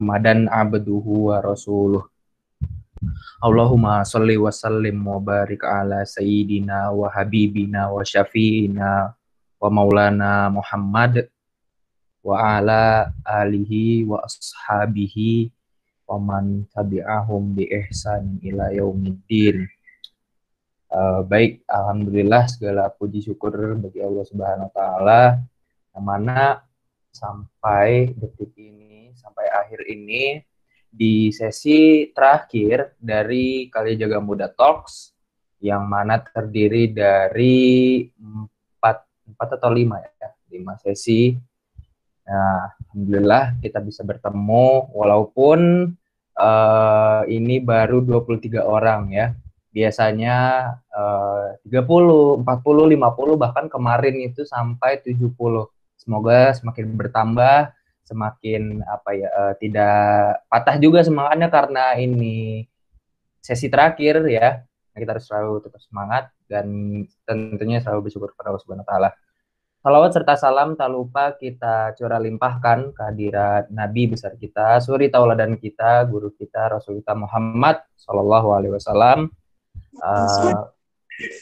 Muhammadan abduhu wa rasuluh. Allahumma sholli wa sallim wa barik ala sayyidina wa habibina wa syafi'ina wa maulana Muhammad wa ala alihi wa ashabihi wa man tabi'ahum bi ihsan ila yaumiddin. Baik, alhamdulillah segala puji syukur bagi Allah Subhanahu wa taala yang mana sampai detik ini, sampai akhir ini di sesi terakhir dari Kali Jaga Muda Talks yang mana terdiri dari empat atau lima ya, 5 sesi. Nah, alhamdulillah kita bisa bertemu walaupun ini baru 23 orang ya. Biasanya 30, 40, 50 bahkan kemarin itu sampai 70. Semoga semakin bertambah, semakin tidak patah juga semangatnya karena ini sesi terakhir ya. Kita harus selalu tetap semangat dan tentunya selalu bersyukur kepada Allah Subhanahu wa taala. Salawat serta salam tak lupa kita curah limpahkan kehadirat Nabi besar kita, suri tauladan kita, guru kita, Rasul kita Muhammad Sallallahu Alaihi Wasallam.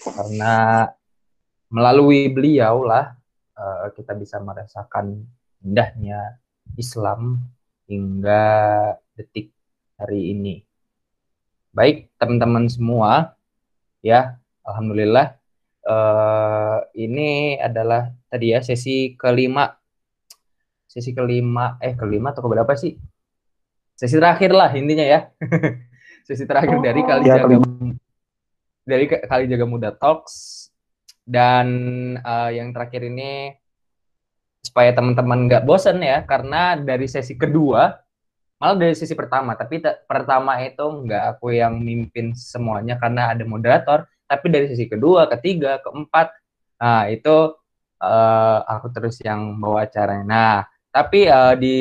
Karena melalui beliau lah kita bisa merasakan indahnya Islam hingga detik hari ini. Baik teman-teman semua, ya alhamdulillah ini adalah tadi ya sesi kelima atau keberapa sih? Sesi terakhir lah intinya ya. Sesi terakhir dari Kali Jaga Muda Talks. Dan yang terakhir ini supaya teman-teman nggak bosen ya, karena dari sesi kedua, malah dari sesi pertama, tapi pertama itu nggak aku yang mimpin semuanya karena ada moderator, tapi dari sesi kedua, ketiga, keempat, nah itu aku terus yang bawa acaranya. Nah, tapi di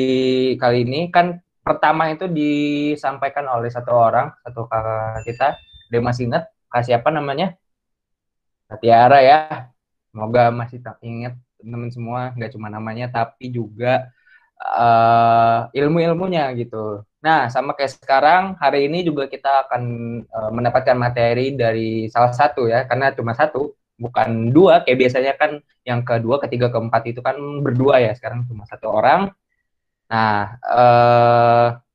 kali ini kan pertama itu disampaikan oleh satu kakak kita, dia masih ingat, kasih apa namanya? Tiara ya, semoga masih ingat teman-teman semua, nggak cuma namanya tapi juga ilmu-ilmunya gitu. Nah, sama kayak sekarang, hari ini juga kita akan mendapatkan materi dari salah satu ya, karena cuma satu, bukan dua, kayak biasanya kan yang kedua, ketiga, keempat itu kan berdua ya, sekarang cuma satu orang. Nah,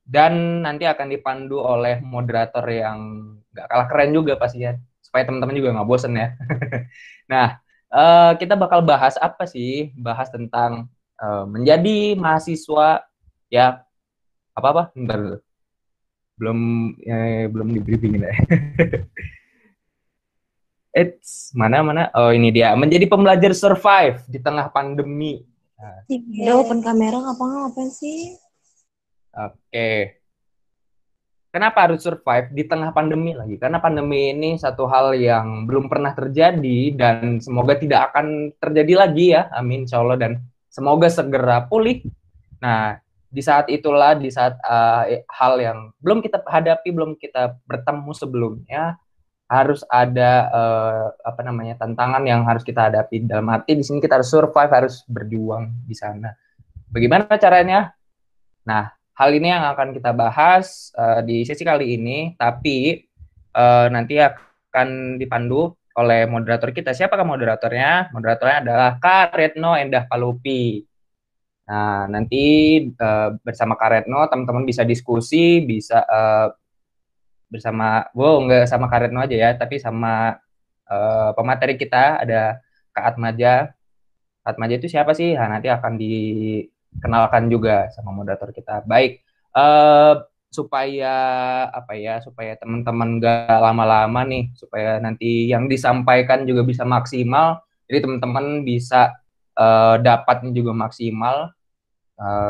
dan nanti akan dipandu oleh moderator yang nggak kalah keren juga pastinya, supaya teman-teman juga nggak bosen ya. Nah, kita bakal bahas apa sih? Bahas tentang menjadi mahasiswa ya apa bentar, belum di briefing ya. Mana oh ini dia, menjadi pembelajar survive di tengah pandemi. Nah, udah open kamera ngapain sih? Oke. Kenapa harus survive di tengah pandemi lagi? Karena pandemi ini satu hal yang belum pernah terjadi dan semoga tidak akan terjadi lagi ya. Amin, insya Allah, dan semoga segera pulih. Nah, di saat itulah, di saat hal yang belum kita hadapi, belum kita bertemu sebelumnya, harus ada tantangan yang harus kita hadapi. Dalam arti di sini kita harus survive, harus berjuang di sana. Bagaimana caranya? Nah, hal ini yang akan kita bahas di sesi kali ini, tapi nanti akan dipandu oleh moderator kita. Siapakah moderatornya? Moderatornya adalah Kak Retno Endah Palupi. Nah, nanti bersama Kak Retno, teman-teman bisa diskusi, bisa bersama, nggak sama Kak Retno aja ya, tapi sama pemateri kita, ada Kak Atmaja. Kak Atmaja itu siapa sih? Nah, nanti akan dikenalkan juga sama moderator kita. Baik, supaya supaya teman-teman gak lama-lama nih, supaya nanti yang disampaikan juga bisa maksimal, jadi teman-teman bisa dapatnya juga maksimal.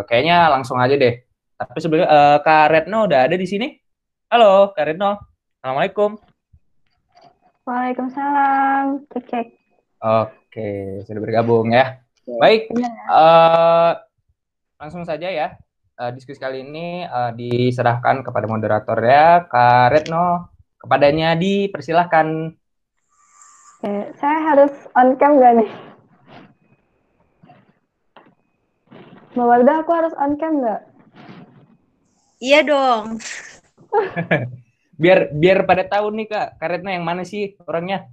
Kayaknya langsung aja deh. Tapi sebelumnya Kak Retno udah ada di sini. Halo Kak Retno, assalamualaikum. Waalaikumsalam. Cek. Oke, sudah bergabung ya. Baik, langsung saja ya. Diskusi kali ini diserahkan kepada moderator ya, Kak Retno. Kepadanya dipersilahkan. Oke, saya harus on cam gak nih? Mbak Wardah, aku harus on cam gak? Iya dong. Biar pada tahu nih Kak, Karetna yang mana sih orangnya?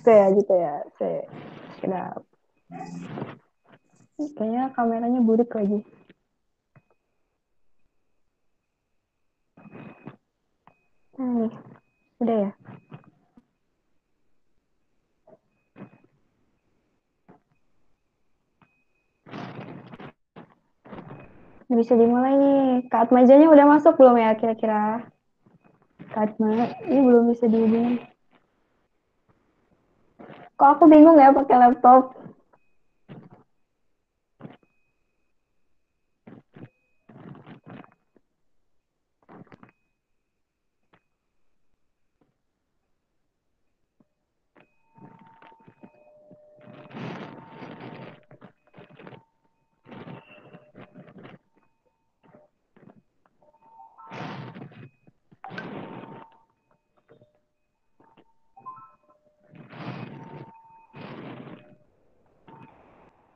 Saya gitu ya. Saya kenapa? Kayaknya kameranya buruk lagi. Nah, nih. Udah ya? Bisa dimulai nih. Kak Atmajanya udah masuk belum ya kira-kira? Kak Atma, ini belum bisa dihubungin. Kok aku bingung ya pakai laptop?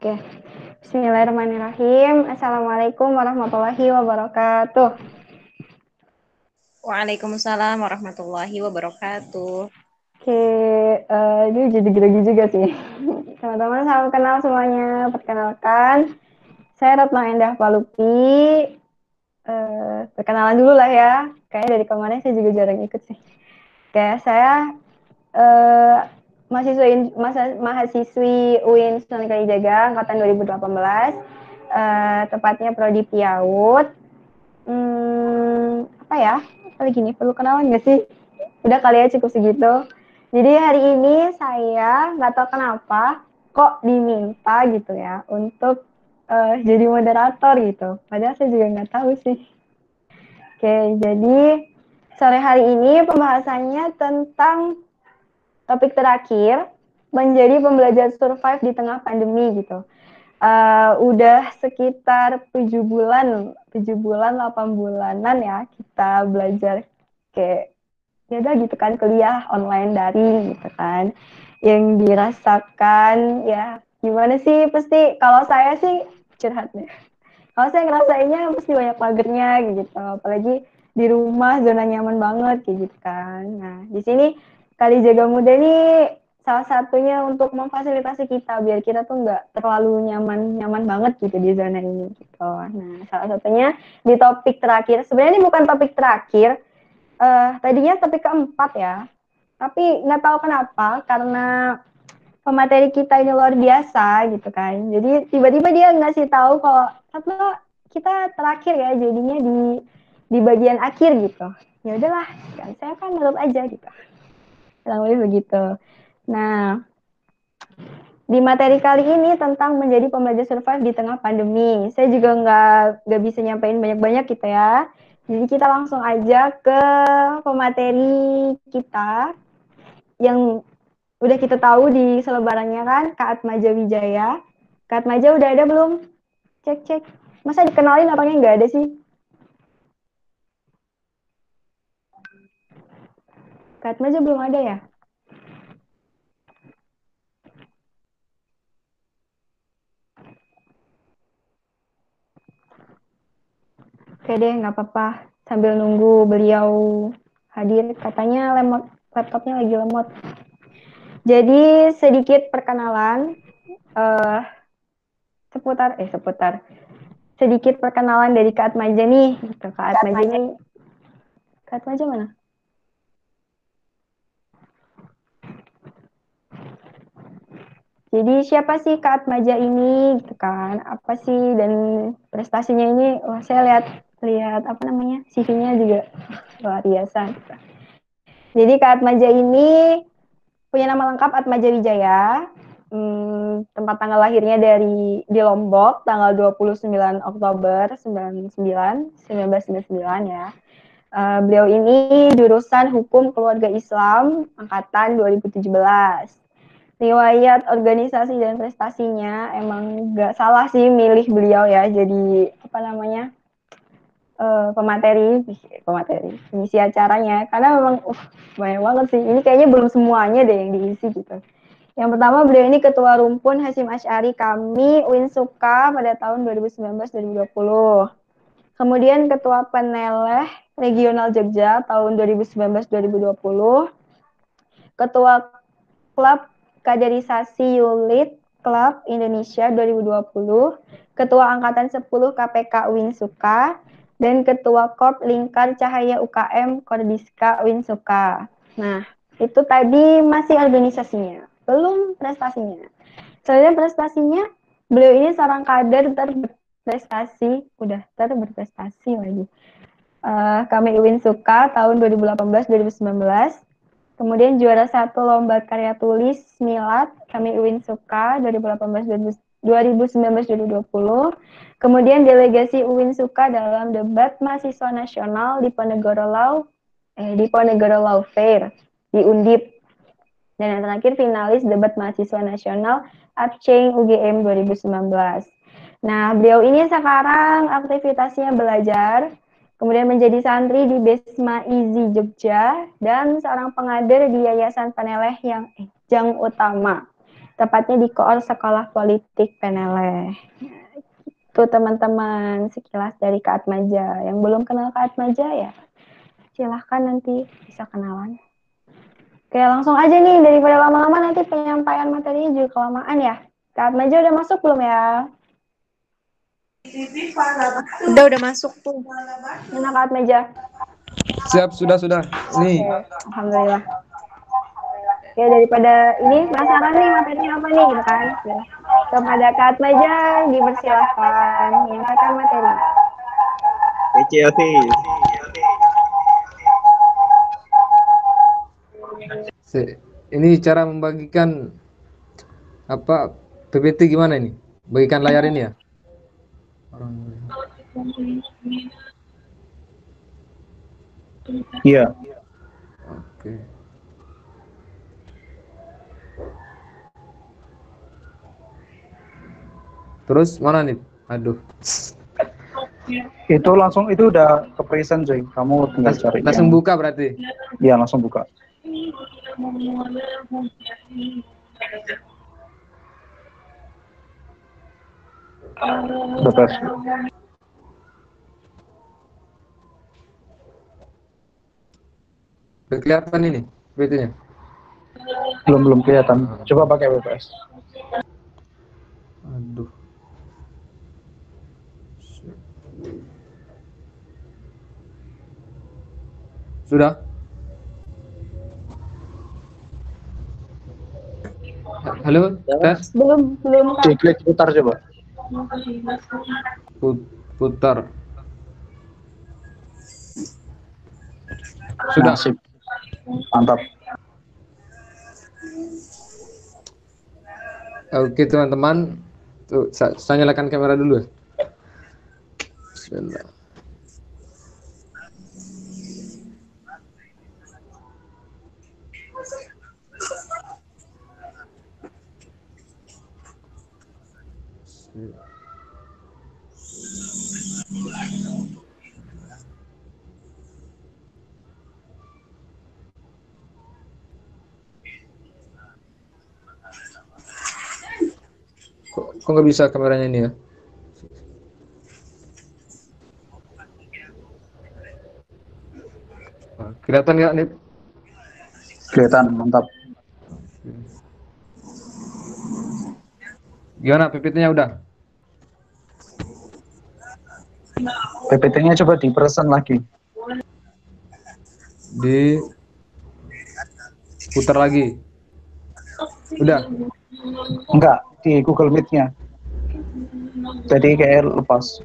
Oke. Bismillahirrahmanirrahim. Assalamualaikum warahmatullahi wabarakatuh. Waalaikumsalam warahmatullahi wabarakatuh. Oke, ini jadi grogi juga sih. Teman-teman, salam kenal semuanya. Perkenalkan, saya Retno Endah Palupi. Perkenalan dulu lah ya. Kayaknya dari kemarin saya juga jarang ikut sih. Oke, saya mahasiswi UIN Sunan Kalijaga angkatan 2018. Tepatnya Prodi PIAUD. Apa ya? Apa lagi nih? Perlu kenalan nggak sih? Udah kali ya cukup segitu. Jadi hari ini saya nggak tahu kenapa kok diminta gitu ya untuk jadi moderator gitu. Padahal saya juga nggak tahu sih. Oke, jadi sore hari ini pembahasannya tentang topik terakhir, menjadi pembelajar survive di tengah pandemi gitu. Udah sekitar 7 bulan, 8 bulanan ya kita belajar kayak ya udah gitu kan, kuliah online daring gitu kan. Yang dirasakan ya gimana sih, pasti kalau saya sih curhat nih. Kalau saya ngerasainnya pasti banyak magernya gitu, apalagi di rumah zona nyaman banget kayak gitu kan. Nah, di sini Kalijaga Muda ini salah satunya untuk memfasilitasi kita biar kita tuh nggak terlalu nyaman banget gitu di zona ini gitu. Nah, salah satunya di topik terakhir. Sebenarnya ini bukan topik terakhir, tadinya topik keempat ya, tapi nggak tahu kenapa karena pemateri kita ini luar biasa gitu kan. Jadi tiba-tiba dia ngasih tahu kalau Satno kita terakhir ya jadinya di bagian akhir gitu. Ya udahlah, kan saya kan nurut aja gitu. Kurang lebih begitu. Nah, di materi kali ini tentang menjadi pembelajar survive di tengah pandemi. Saya juga nggak bisa nyampein banyak-banyak gitu ya. Jadi kita langsung aja ke pemateri kita yang udah kita tahu di selebarannya kan, Kak Atmaja Wijaya. Kak Atmaja udah ada belum? Cek. Masa dikenalin orangnya nggak ada sih? Kak Atmaja belum ada ya? Oke deh, nggak apa-apa. Sambil nunggu beliau hadir, katanya laptopnya lagi lemot. Jadi sedikit perkenalan, seputar sedikit perkenalan dari Kak Atmaja nih. Gitu. Kak Atmaja mana? Jadi siapa sih Kak Atmaja ini gitu kan? Apa sih dan prestasinya ini? Wah, saya lihat apa namanya? CV-nya juga luar biasa gitu. Jadi Kak Atmaja ini punya nama lengkap Atmaja Wijaya. Tempat tanggal lahirnya di Lombok, tanggal 29 Oktober 1999 ya. Beliau ini jurusan Hukum Keluarga Islam angkatan 2017. Riwayat organisasi dan prestasinya emang gak salah sih milih beliau ya jadi apa namanya pemateri mengisi acaranya karena memang banyak banget sih, ini kayaknya belum semuanya deh yang diisi gitu. Yang pertama, beliau ini ketua rumpun Hasyim Asy'ari kami Uinsuka pada tahun 2019-2020. Kemudian Ketua Peneleh Regional Jogja tahun 2019-2020. Ketua Klub Kaderisasi Yulit Klub Indonesia 2020. Ketua Angkatan 10 KPK Winsuka. Dan Ketua Korp Lingkar Cahaya UKM Kordiska Winsuka. Nah, itu tadi masih organisasinya, belum prestasinya. Sebenarnya prestasinya, beliau ini seorang kader terberprestasi lagi. Kami Winsuka tahun 2018-2019. Kemudian juara 1 lomba karya tulis Milad kami Winsuka 2019-2020. Kemudian delegasi Winsuka dalam debat mahasiswa nasional di Ponegoro Law Fair di Undip. Dan yang terakhir finalis debat mahasiswa nasional Abchain UGM 2019. Nah, beliau ini sekarang aktivitasnya belajar, kemudian menjadi santri di Besma Izi Jogja, dan seorang pengajar di Yayasan Peneleh yang Jang Utama, tepatnya di Koor Sekolah Politik Peneleh. Itu teman-teman sekilas dari Kak Atmaja. Yang belum kenal Kak Atmaja ya silahkan nanti bisa kenalan. Oke, langsung aja nih, daripada lama-lama nanti penyampaian materinya juga kelamaan ya. Kak Atmaja udah masuk belum ya? Udah masuk tuh. Mana Kak Atmaja? Siap, sudah. Nih. Oke, alhamdulillah. Ya, daripada ini penasaran nih materinya apa nih gitu kan. Kepada Kak Atmaja dipersilahkan menyampaikan materi. Ini cara membagikan apa PPT gimana ini? Bagikan layar ini ya? Iya. Oke. Terus mana nih? Aduh. Itu udah ke present, Joy. Kamu tinggal cari. Langsung buka berarti? Iya, langsung buka. Udah press. Udah kelihatan ini PPT-nya? Belum kelihatan. Coba pakai WPS. Aduh. Sudah? Halo, tes? Belum. Diklik putar coba. Putar. Sudah. Sip. Mantap. Oke teman-teman, tuh saya nyalakan kamera dulu. Bismillah. Kok nggak bisa kameranya ini ya? Kelihatan nggak nih? Kelihatan, mantap. Gimana PPT-nya udah? PPT-nya coba di present lagi. Putar lagi. Udah? Enggak, di Google Meet-nya. Jadi kayak lepas.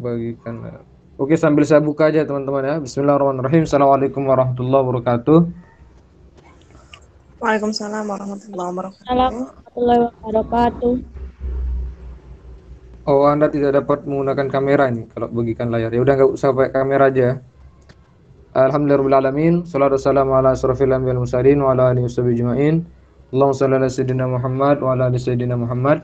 Bagikan. Oke, sambil saya buka aja teman-teman ya. Bismillahirrahmanirrahim. Assalamualaikum warahmatullahi wabarakatuh. Waalaikumsalam warahmatullahi wabarakatuh. Warahmatullahi wabarakatuh. Oh, Anda tidak dapat menggunakan kamera ini kalau bagikan layar. Ya udah nggak usah pakai kamera aja. Alhamdulillahirrahmanirrahim. Salatu wassalamu ala asrofil anbiya'i wal mursalin wa ala alihi washabihi ajma'in. Allahumma shalli ala sayyidina Muhammad wa ala ali sayyidina Muhammad.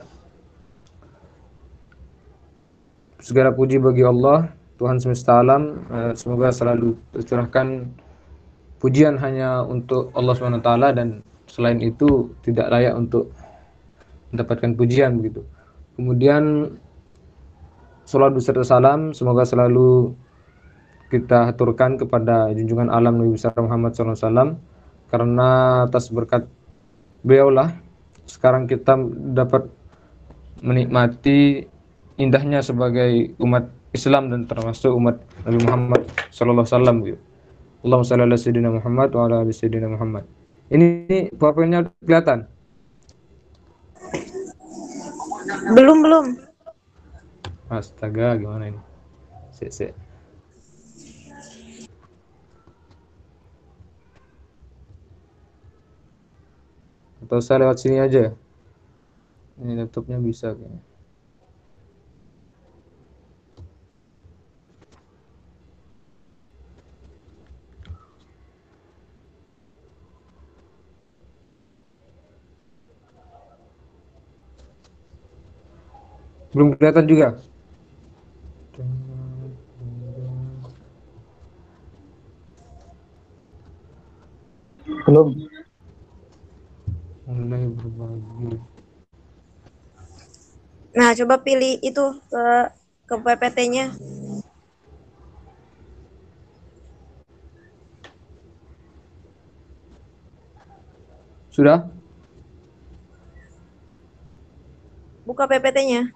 Segala puji bagi Allah, Tuhan semesta alam. Semoga selalu tercurahkan pujian hanya untuk Allah SWT dan selain itu tidak layak untuk mendapatkan pujian begitu. Kemudian salat serta salam semoga selalu kita haturkan kepada junjungan alam Nabi besar Muhammad SAW, karena atas berkat beliaulah sekarang kita dapat menikmati indahnya sebagai umat Islam dan termasuk umat Nabi Muhammad SAW gitu. Allahumma shalli ala sayyidina Muhammad wa ala ali sayyidina Muhammad. Ini PowerPoint-nya kelihatan? Belum. Astaga, gimana ini? Sik. Atau saya lewat sini aja? Ini laptopnya bisa kayaknya. Belum kelihatan juga? Belum. Mulai berbagi. Nah, coba pilih itu ke PPT-nya. Sudah? Buka PPT-nya.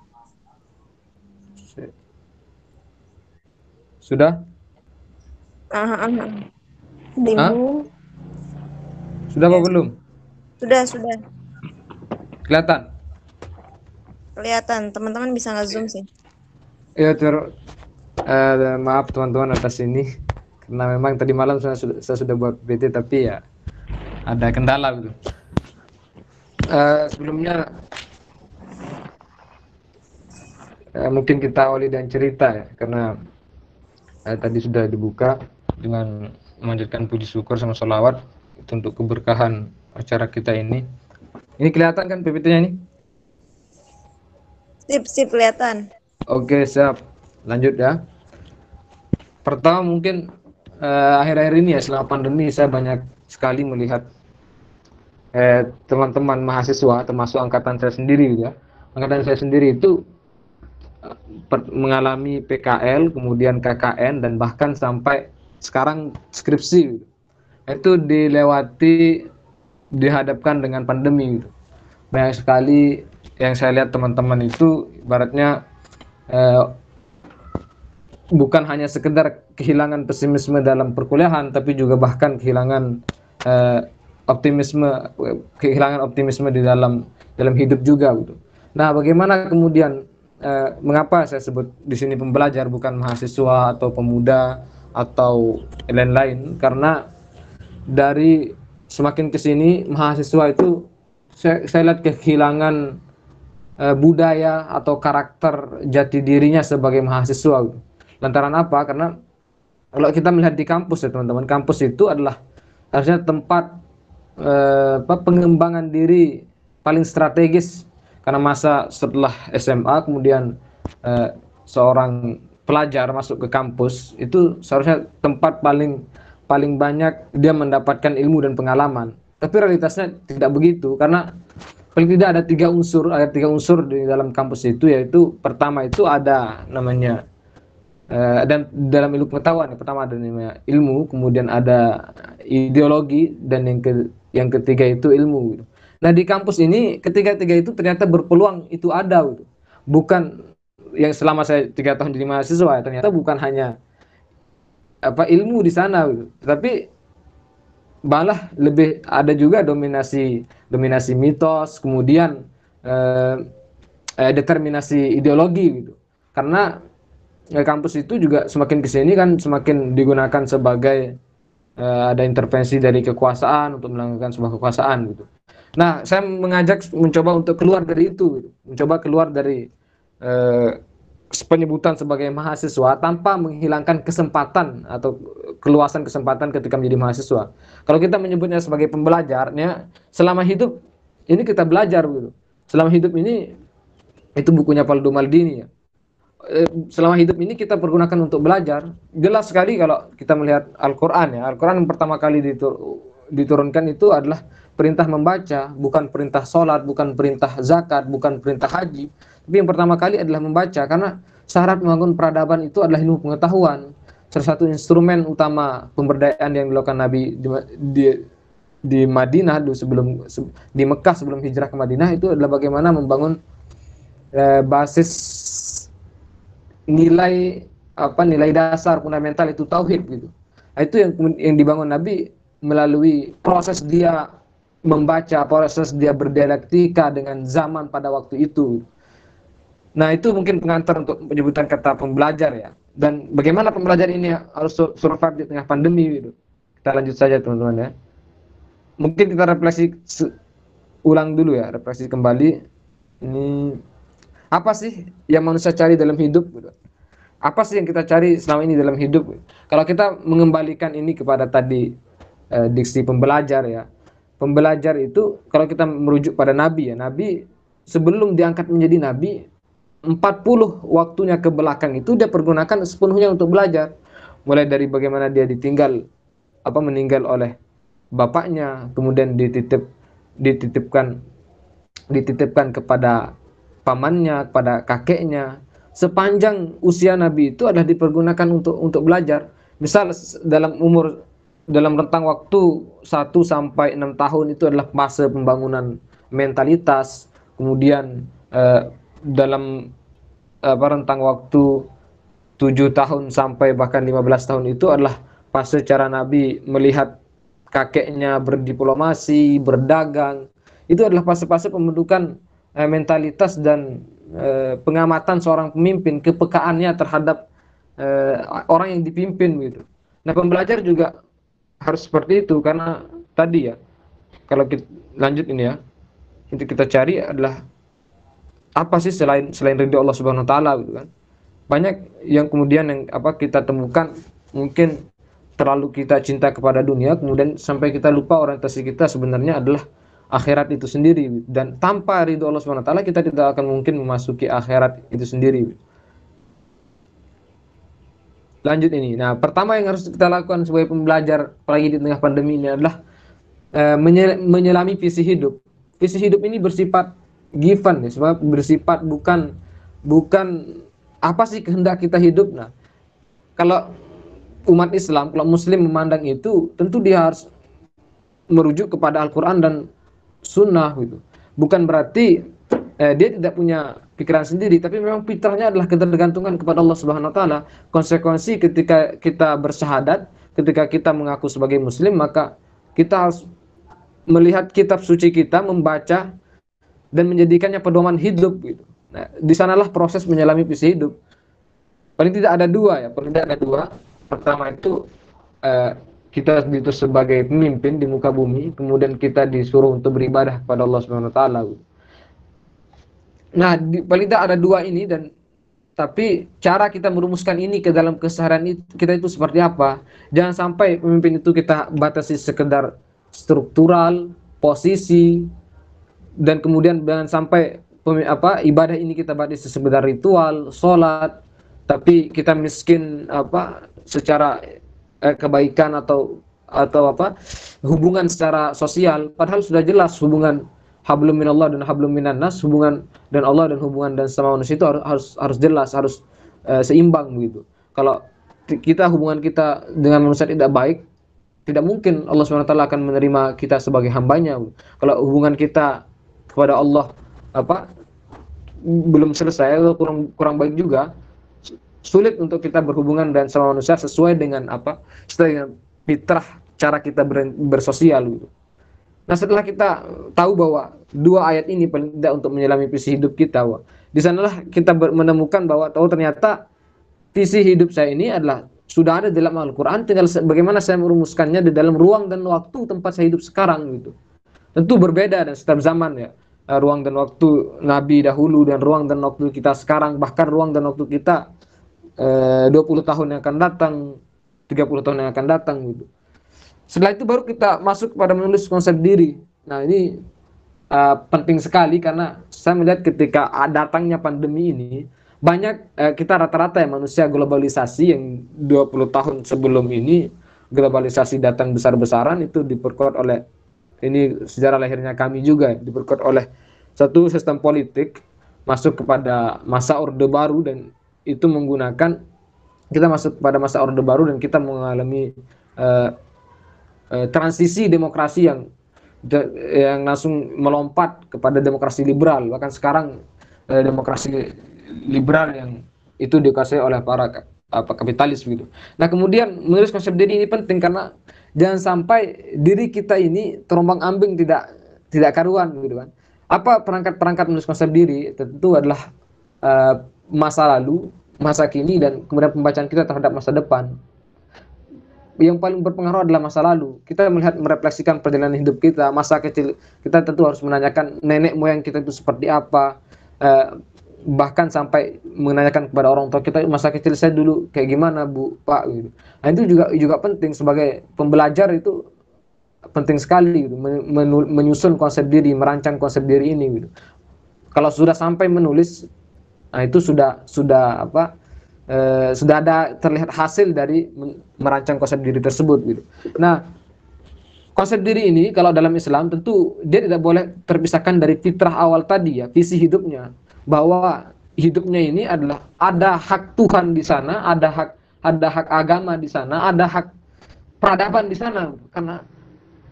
Sudah? Bingung. Sudah apa belum? Sudah. Kelihatan? Kelihatan. Teman-teman bisa nge-zoom sih. Ya, maaf teman-teman atas ini, karena memang tadi malam saya sudah buat PT tapi ya ada kendala gitu. Sebelumnya mungkin kita awali dan cerita ya, karena tadi sudah dibuka dengan memanjatkan puji syukur sama sholawat itu untuk keberkahan acara kita ini. Ini kelihatan kan PPT-nya ini? Sip, kelihatan. Oke, siap. Lanjut ya. Pertama mungkin akhir-akhir ini ya, selama pandemi saya banyak sekali melihat teman-teman mahasiswa termasuk angkatan saya sendiri gitu ya. Angkatan saya sendiri itu mengalami PKL, kemudian KKN, dan bahkan sampai sekarang skripsi gitu. Itu dihadapkan dengan pandemi gitu. Banyak sekali yang saya lihat teman-teman itu ibaratnya bukan hanya sekedar kehilangan pesimisme dalam perkuliahan, tapi juga bahkan kehilangan kehilangan optimisme di dalam hidup juga gitu. Nah, bagaimana kemudian mengapa saya sebut di sini pembelajar bukan mahasiswa atau pemuda atau lain-lain? Karena dari semakin ke sini mahasiswa itu saya lihat kehilangan budaya atau karakter jati dirinya sebagai mahasiswa. Lantaran apa? Karena kalau kita melihat di kampus ya teman-teman, kampus itu adalah harusnya tempat pengembangan diri paling strategis. Karena masa setelah SMA kemudian seorang pelajar masuk ke kampus itu seharusnya tempat paling banyak dia mendapatkan ilmu dan pengalaman. Tapi realitasnya tidak begitu, karena paling tidak ada tiga unsur di dalam kampus itu, yaitu pertama itu ada namanya dan dalam ilmu pengetahuan pertama ada namanya ilmu, kemudian ada ideologi, dan yang ketiga itu ilmu. Nah, di kampus ini ketiga-tiga itu ternyata berpeluang itu ada gitu. Bukan yang selama saya 3 tahun jadi mahasiswa, ternyata bukan hanya ilmu di sana gitu. Tapi malah lebih ada juga dominasi mitos, kemudian determinasi ideologi gitu. Karena kampus itu juga semakin kesini kan semakin digunakan sebagai ada intervensi dari kekuasaan untuk melanggarkan sebuah kekuasaan gitu. Nah, saya mencoba untuk keluar dari itu, mencoba keluar dari penyebutan sebagai mahasiswa tanpa menghilangkan kesempatan atau keluasan kesempatan ketika menjadi mahasiswa. Kalau kita menyebutnya sebagai pembelajarnya, selama hidup ini kita belajar gitu. Selama hidup ini, itu bukunya Paldo Maldini ya. Selama hidup ini kita pergunakan untuk belajar. Jelas sekali kalau kita melihat Al-Quran ya. Al-Quran yang pertama kali diturunkan itu adalah perintah membaca, bukan perintah sholat, bukan perintah zakat, bukan perintah haji. Tapi yang pertama kali adalah membaca, karena syarat membangun peradaban itu adalah ilmu pengetahuan. Salah satu instrumen utama pemberdayaan yang dilakukan Nabi di Madinah di Mekah sebelum hijrah ke Madinah itu adalah bagaimana membangun basis nilai dasar fundamental, itu tauhid gitu. Nah, itu yang dibangun Nabi melalui proses dia membaca, proses dia berdialektika dengan zaman pada waktu itu. Nah, itu mungkin pengantar untuk penyebutan kata pembelajar ya. Dan bagaimana pembelajar ini harus survive di tengah pandemi gitu. Kita lanjut saja teman-teman ya. Mungkin kita refleksi ulang dulu ya, refleksi kembali. Ini apa sih yang manusia cari dalam hidup gitu? Apa sih yang kita cari selama ini dalam hidup? Kalau kita mengembalikan ini kepada tadi diksi pembelajar ya. Pembelajar itu kalau kita merujuk pada Nabi ya. Nabi sebelum diangkat menjadi Nabi, 40 waktunya ke belakang itu dia pergunakan sepenuhnya untuk belajar. Mulai dari bagaimana dia meninggal oleh bapaknya, kemudian dititipkan kepada pamannya, kepada kakeknya. Sepanjang usia Nabi itu adalah dipergunakan untuk belajar. Misal dalam rentang waktu 1 sampai 6 tahun itu adalah fase pembangunan mentalitas. Kemudian dalam rentang waktu 7 tahun sampai bahkan 15 tahun itu adalah fase cara Nabi melihat kakeknya berdiplomasi, berdagang. Itu adalah fase-fase pembentukan mentalitas dan pengamatan seorang pemimpin, kepekaannya terhadap orang yang dipimpin gitu. Nah, pembelajar juga harus seperti itu, karena tadi ya, kalau kita lanjut ini ya, yang kita cari adalah apa sih selain ridho Allah Subhanahu wa taala gitu kan. Banyak yang kemudian yang kita temukan, mungkin terlalu kita cinta kepada dunia, kemudian sampai kita lupa orientasi kita sebenarnya adalah akhirat itu sendiri. Dan tanpa ridho Allah Subhanahu wa taala kita tidak akan mungkin memasuki akhirat itu sendiri. Lanjut ini. Nah, pertama yang harus kita lakukan sebagai pembelajar apalagi di tengah pandemi ini adalah menyelami visi hidup. Visi hidup ini bersifat given ya, sebab bersifat bukan apa sih kehendak kita hidup. Nah, kalau umat Islam, kalau muslim memandang itu, tentu dia harus merujuk kepada Al-Qur'an dan sunnah gitu. Bukan berarti dia tidak punya pikiran sendiri, tapi memang fitrahnya adalah ketergantungan kepada Allah Subhanahu wa taala. Konsekuensi ketika kita bersyahadat, ketika kita mengaku sebagai muslim, maka kita harus melihat kitab suci kita, membaca dan menjadikannya pedoman hidup gitu. Nah, di sanalah proses menyelami visi hidup. Paling tidak ada dua. Pertama itu kita diutus sebagai pemimpin di muka bumi, kemudian kita disuruh untuk beribadah kepada Allah Subhanahu wa taala. Nah, paling tidak ada dua ini, tapi cara kita merumuskan ini ke dalam keseharian kita itu seperti apa? Jangan sampai pemimpin itu kita batasi sekedar struktural, posisi, dan kemudian jangan sampai ibadah ini kita batasi sekedar ritual, sholat, tapi kita miskin secara kebaikan atau hubungan secara sosial, padahal sudah jelas hubungan hablum minallah dan hablum minan nas, hubungan dan Allah dan hubungan dan sama manusia itu harus jelas, harus seimbang begitu. Kalau hubungan kita dengan manusia tidak baik, tidak mungkin Allah SWT akan menerima kita sebagai hambanya. Kalau hubungan kita kepada Allah belum selesai atau kurang baik juga, sulit untuk kita berhubungan dan sama manusia sesuai dengan fitrah cara kita bersosial gitu. Nah, setelah kita tahu bahwa dua ayat ini paling tidak untuk menyelami visi hidup kita, di sanalah kita menemukan bahwa ternyata visi hidup saya ini adalah sudah ada dalam Al-Quran, tinggal bagaimana saya merumuskannya di dalam ruang dan waktu tempat saya hidup sekarang gitu. Tentu berbeda dan setiap zaman ya, ruang dan waktu Nabi dahulu dan ruang dan waktu kita sekarang, bahkan ruang dan waktu kita 20 tahun yang akan datang, 30 tahun yang akan datang gitu. Setelah itu baru kita masuk pada menulis konsep diri. Nah, ini penting sekali karena saya melihat ketika datangnya pandemi ini, banyak kita rata-rata ya manusia globalisasi yang 20 tahun sebelum ini globalisasi datang besar-besaran itu diperkuat oleh ini sejarah lahirnya kami juga, diperkuat oleh satu sistem politik masuk kepada masa Orde Baru, dan itu menggunakan kita masuk pada masa Orde Baru dan kita mengalami transisi demokrasi yang langsung melompat kepada demokrasi liberal. Bahkan sekarang demokrasi liberal yang itu dikuasai oleh para kapitalis gitu. Nah, kemudian menulis konsep diri ini penting karena jangan sampai diri kita ini terombang-ambing, tidak karuan gitu kan. Apa perangkat-perangkat menulis konsep diri? Tentu adalah masa lalu, masa kini, dan kemudian pembacaan kita terhadap masa depan. Yang paling berpengaruh adalah masa lalu. Kita melihat, merefleksikan perjalanan hidup kita, masa kecil kita tentu harus menanyakan nenek moyang kita itu seperti apa, bahkan sampai menanyakan kepada orang tua kita, masa kecil saya dulu kayak gimana Bu, Pak gitu. Nah, itu juga penting sebagai pembelajar, itu penting sekali gitu, menyusun konsep diri, merancang konsep diri ini gitu. Kalau sudah sampai menulis, nah itu sudah ada terlihat hasil dari merancang konsep diri tersebut gitu. Nah, konsep diri ini kalau dalam Islam tentu dia tidak boleh terpisahkan dari fitrah awal tadi ya, visi hidupnya, bahwa hidupnya ini adalah ada hak Tuhan di sana, ada hak agama di sana, ada hak peradaban di sana. Karena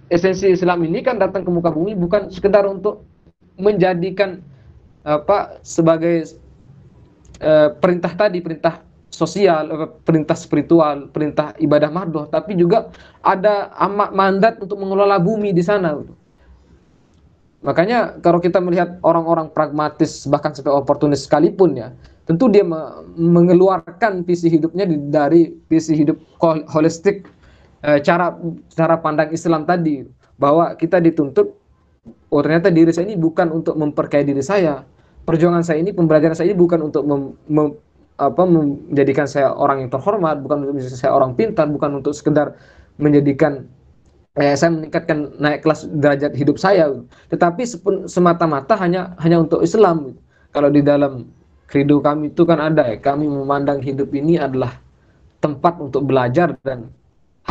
esensi Islam ini kan datang ke muka bumi bukan sekedar untuk menjadikan sebagai perintah tadi, perintah sosial, perintah spiritual, perintah ibadah mahdoh, tapi juga ada mandat untuk mengelola bumi di sana. Makanya kalau kita melihat orang-orang pragmatis, bahkan sampai oportunis sekalipun ya, tentu dia mengeluarkan visi hidupnya dari visi hidup holistik, cara pandang Islam tadi, bahwa kita dituntut, ternyata diri saya ini bukan untuk memperkaya diri saya, perjuangan saya ini, pembelajaran saya ini bukan untuk menjadikan saya orang yang terhormat, bukan untuk menjadikan saya orang pintar, bukan untuk sekedar menjadikan saya meningkatkan naik kelas derajat hidup saya, tetapi semata-mata hanya untuk Islam. Kalau di dalam credo kami itu kan ada ya, kami memandang hidup ini adalah tempat untuk belajar dan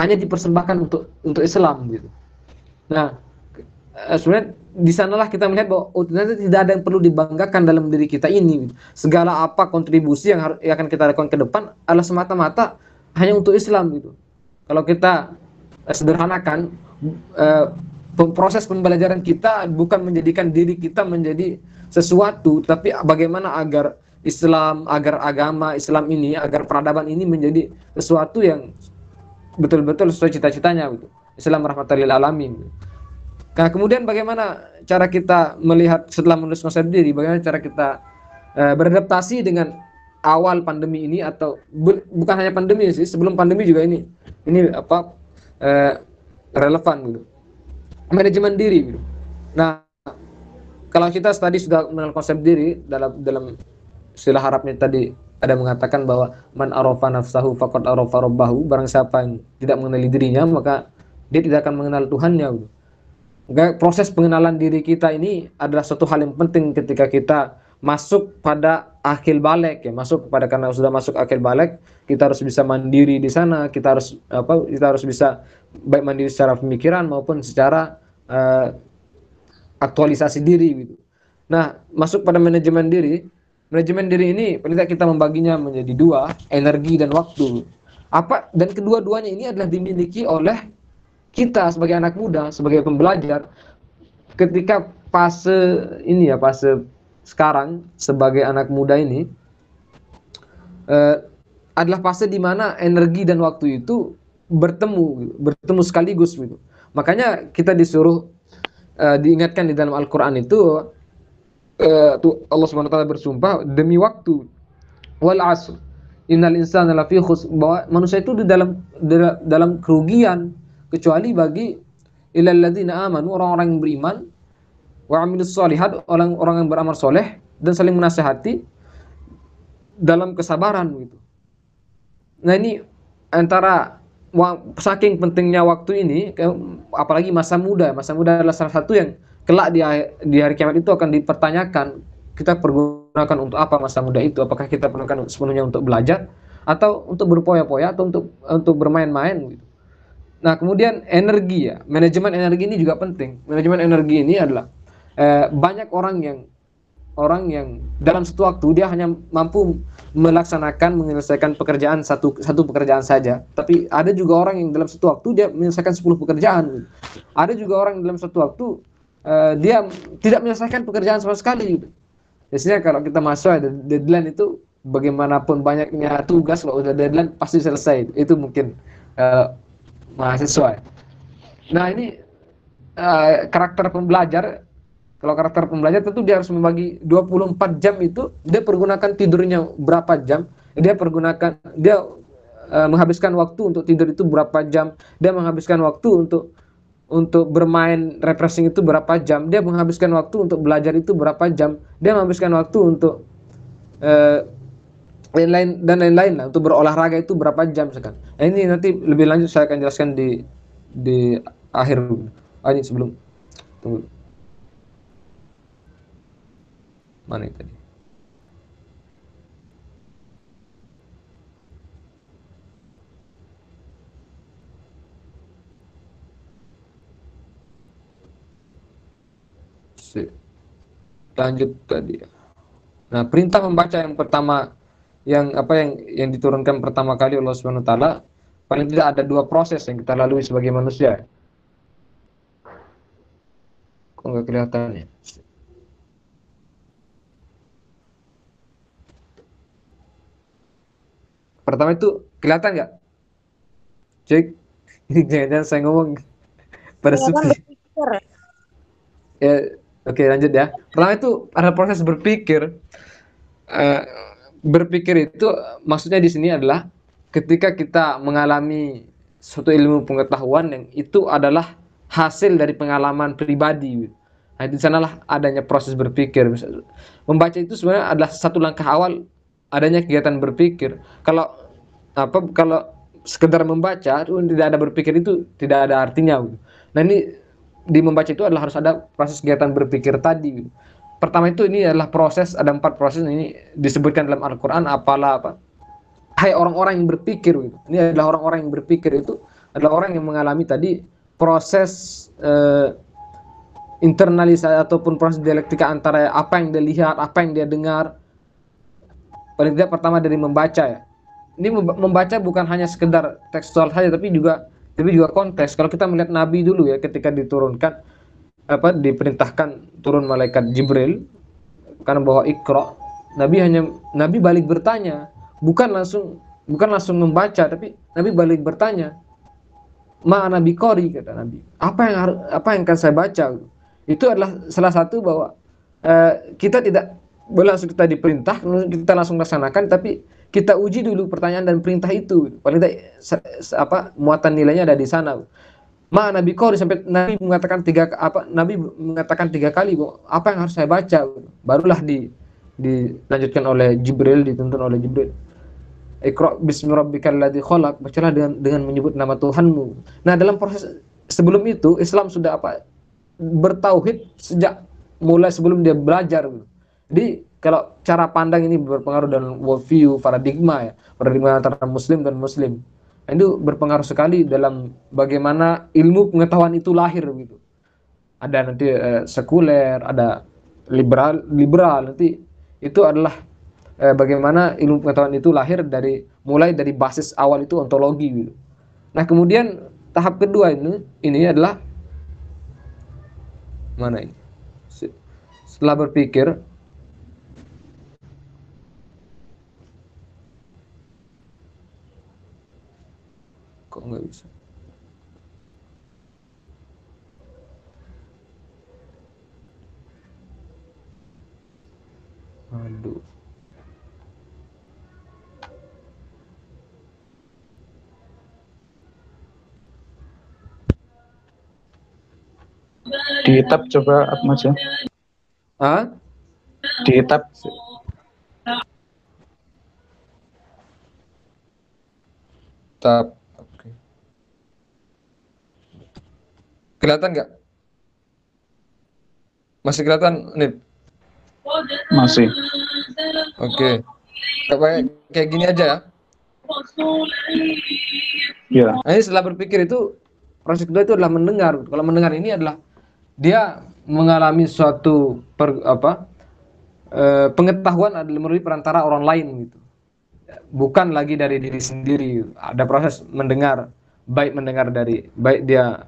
hanya dipersembahkan untuk Islam gitu. Nah, sebenarnya di sanalah kita melihat bahwa ternyata tidak ada yang perlu dibanggakan dalam diri kita ini. Segala apa kontribusi yang akan kita lakukan ke depan adalah semata-mata hanya untuk Islam gitu. Kalau kita sederhanakan, proses pembelajaran kita bukan menjadikan diri kita menjadi sesuatu, tapi bagaimana agar Islam, agar agama Islam ini, agar peradaban ini menjadi sesuatu yang betul-betul sesuai cita-citanya gitu. Islam rahmatan lil alamin. Nah, kemudian bagaimana cara kita melihat setelah menulis konsep diri, bagaimana cara kita beradaptasi dengan awal pandemi ini, atau bukan hanya pandemi sih, sebelum pandemi juga ini relevan gitu. Manajemen diri gitu. Nah, kalau kita tadi sudah mengenal konsep diri, dalam istilah Arabnya tadi ada mengatakan bahwa man arafa nafsahu faqad arafa rabbahu, barang siapa yang tidak mengenali dirinya maka dia tidak akan mengenal Tuhannya gitu. Proses pengenalan diri kita ini adalah suatu hal yang penting ketika kita masuk pada akhil balik ya, karena sudah masuk akhil balik, kita harus bisa mandiri di sana, kita harus bisa baik mandiri secara pemikiran maupun secara aktualisasi diri gitu. Nah, masuk pada manajemen diri ini paling tidak kita membaginya menjadi dua, energi dan waktu. Dan kedua-duanya ini adalah dimiliki oleh kita sebagai anak muda, sebagai pembelajar, ketika fase sekarang sebagai anak muda ini adalah fase di mana energi dan waktu itu bertemu sekaligus gitu. Makanya kita disuruh diingatkan di dalam Al-Qur'an itu Allah Subhanahu wa taala bersumpah demi waktu, wal 'asr innal insana lafi khusr, bahwa manusia itu di dalam kerugian kecuali bagi illal ladzina amanu, orang-orang yang beriman, wa 'amilus shalihat, orang-orang yang beramal soleh dan saling menasihati dalam kesabaran gitu. Nah, ini antara saking pentingnya waktu ini, apalagi masa muda adalah salah satu yang kelak di hari kiamat itu akan dipertanyakan, kita pergunakan untuk apa masa muda itu? Apakah kita pergunakan sepenuhnya untuk belajar, atau untuk berpoya-poya, atau untuk bermain-main gitu. Nah, kemudian energi ya, manajemen energi ini juga penting. Manajemen energi ini adalah banyak orang yang dalam satu waktu dia hanya mampu melaksanakan menyelesaikan pekerjaan satu pekerjaan saja. Tapi ada juga orang yang dalam satu waktu dia menyelesaikan 10 pekerjaan. Ada juga orang yang dalam satu waktu dia tidak menyelesaikan pekerjaan sama sekali. Biasanya kalau kita masuk ada deadline itu bagaimanapun banyaknya tugas, kalau udah deadline pasti selesai. Itu mungkin mahasiswa. Nah, ini karakter pembelajar. Kalau karakter pembelajar tentu dia harus membagi 24 jam itu dia pergunakan tidurnya berapa jam, dia menghabiskan waktu untuk tidur itu berapa jam, dia menghabiskan waktu untuk bermain refreshing itu berapa jam, dia menghabiskan waktu untuk belajar itu berapa jam, dia menghabiskan waktu untuk lain-lain lah, untuk berolahraga itu berapa jam sekarang. Nah, ini nanti lebih lanjut saya akan jelaskan di akhir. Ini sebelum tunggu. Mana itu tadi? Lanjut tadi. Nah, perintah membaca yang pertama yang diturunkan pertama kali Allah Subhanahu wa taala, paling tidak ada 2 proses yang kita lalui sebagai manusia. Kok nggak kelihatan ya? Pertama itu kelihatan nggak? Cek, ini jangan-jangan saya ngomong pada sepi. Ya, oke, lanjut ya. Pertama itu ada proses berpikir. Berpikir itu maksudnya di sini adalah ketika kita mengalami suatu ilmu pengetahuan yang itu adalah hasil dari pengalaman pribadi. Nah, di sanalah adanya proses berpikir. Membaca itu sebenarnya adalah satu langkah awal adanya kegiatan berpikir. Kalau sekedar membaca tidak ada berpikir itu tidak ada artinya. Nah, ini di membaca itu adalah harus ada proses kegiatan berpikir tadi. Pertama itu ini adalah proses, ada 4 proses ini disebutkan dalam Al-Qur'an. Hai orang-orang yang berpikir. Ini adalah orang-orang yang berpikir itu adalah orang yang mengalami tadi proses internalisasi ataupun proses dialektika antara apa yang dia lihat, apa yang dia dengar. Paling tidak pertama dari membaca ya. Ini membaca bukan hanya sekedar tekstual saja, tapi juga konteks. Kalau kita melihat Nabi dulu ya, ketika diturunkan diperintahkan turun malaikat Jibril karena bawa Iqra, Nabi balik bertanya, bukan langsung membaca, tapi Nabi balik bertanya, ma'ana biqari, kata Nabi. Apa yang akan saya baca? Itu adalah salah satu bahwa kita tidak boleh langsung kita diperintah, kita langsung laksanakan, tapi kita uji dulu pertanyaan dan perintah itu. Paling tidak muatan nilainya ada di sana. Nabi Qori sampai Nabi mengatakan 3 kali bahwa apa yang harus saya baca, barulah dilanjutkan oleh Jibril, dituntun oleh Jibril. Iqra bismi rabbikal ladzi khalaq, bacalah dengan menyebut nama Tuhanmu. Nah, dalam proses sebelum itu Islam sudah bertauhid sejak mulai sebelum dia belajar. Jadi kalau cara pandang ini berpengaruh dalam worldview, paradigma antara muslim dan muslim. Itu berpengaruh sekali dalam bagaimana ilmu pengetahuan itu lahir gitu. Ada nanti sekuler, ada liberal nanti itu adalah bagaimana ilmu pengetahuan itu lahir mulai dari basis awal itu ontologi gitu. Nah, kemudian tahap kedua ini adalah mana ini? Setelah berpikir, kok nggak bisa? Aduh. Di tab coba apa aja? Di tab. Tab. Oke. Kelihatan nggak? Masih kelihatan, Nip? Masih. Oke. Kayak gini aja ya. Ya. Nah, ini setelah berpikir itu proses kedua itu adalah mendengar. Kalau mendengar ini adalah dia mengalami suatu pengetahuan adalah melalui perantara orang lain gitu. Bukan lagi dari diri sendiri. Ada proses mendengar, baik dia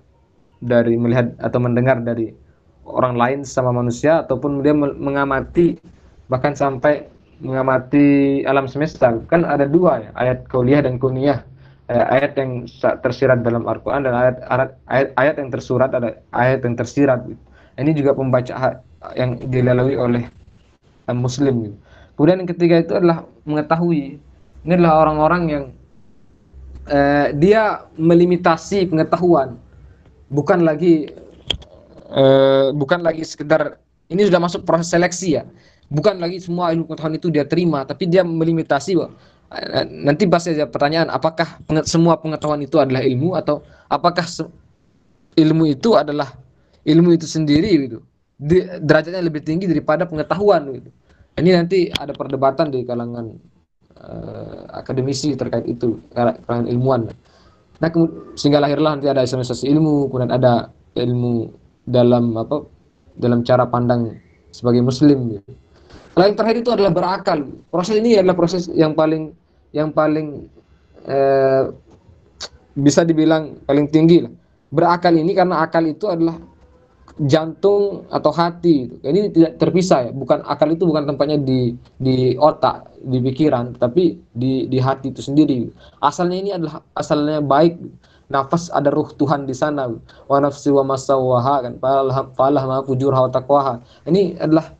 dari melihat atau mendengar dari orang lain sama manusia, ataupun dia mengamati, bahkan sampai mengamati alam semesta. Kan ada dua ya, ayat kauliyah dan kuniyah. Ayat yang tersirat dalam Al-Quran dan ayat yang tersurat, ada ayat yang tersirat gitu. Ini juga pembaca yang dilalui oleh muslim gitu. Kemudian yang ketiga itu adalah mengetahui. Ini adalah orang-orang yang dia melimitasi pengetahuan, bukan lagi sekedar, ini sudah masuk proses seleksi ya, bukan lagi semua ilmu pengetahuan itu dia terima, tapi dia melimitasi. Nanti bahas saja pertanyaan, apakah semua pengetahuan itu adalah ilmu, atau apakah ilmu itu adalah ilmu itu sendiri gitu, derajatnya lebih tinggi daripada pengetahuan gitu. Ini nanti ada perdebatan di kalangan akademisi terkait itu, kalangan ilmuwan. Nah, sehingga lahirlah nanti ada islamisasi ilmu, kemudian ada ilmu dalam cara pandang sebagai muslim gitu. Kalau yang terakhir itu adalah berakal. Proses ini adalah proses yang paling bisa dibilang paling tinggi lah. Berakal ini karena akal itu adalah jantung atau hati. Ini tidak terpisah ya. Bukan, akal itu bukan tempatnya di otak, di pikiran, tapi di hati itu sendiri. Asalnya ini adalah asalnya baik. Nafas, ada ruh Tuhan di sana. Wa nafsi wa masawwaha, kan. Falah ma fujurha wa taqwaha. Ini adalah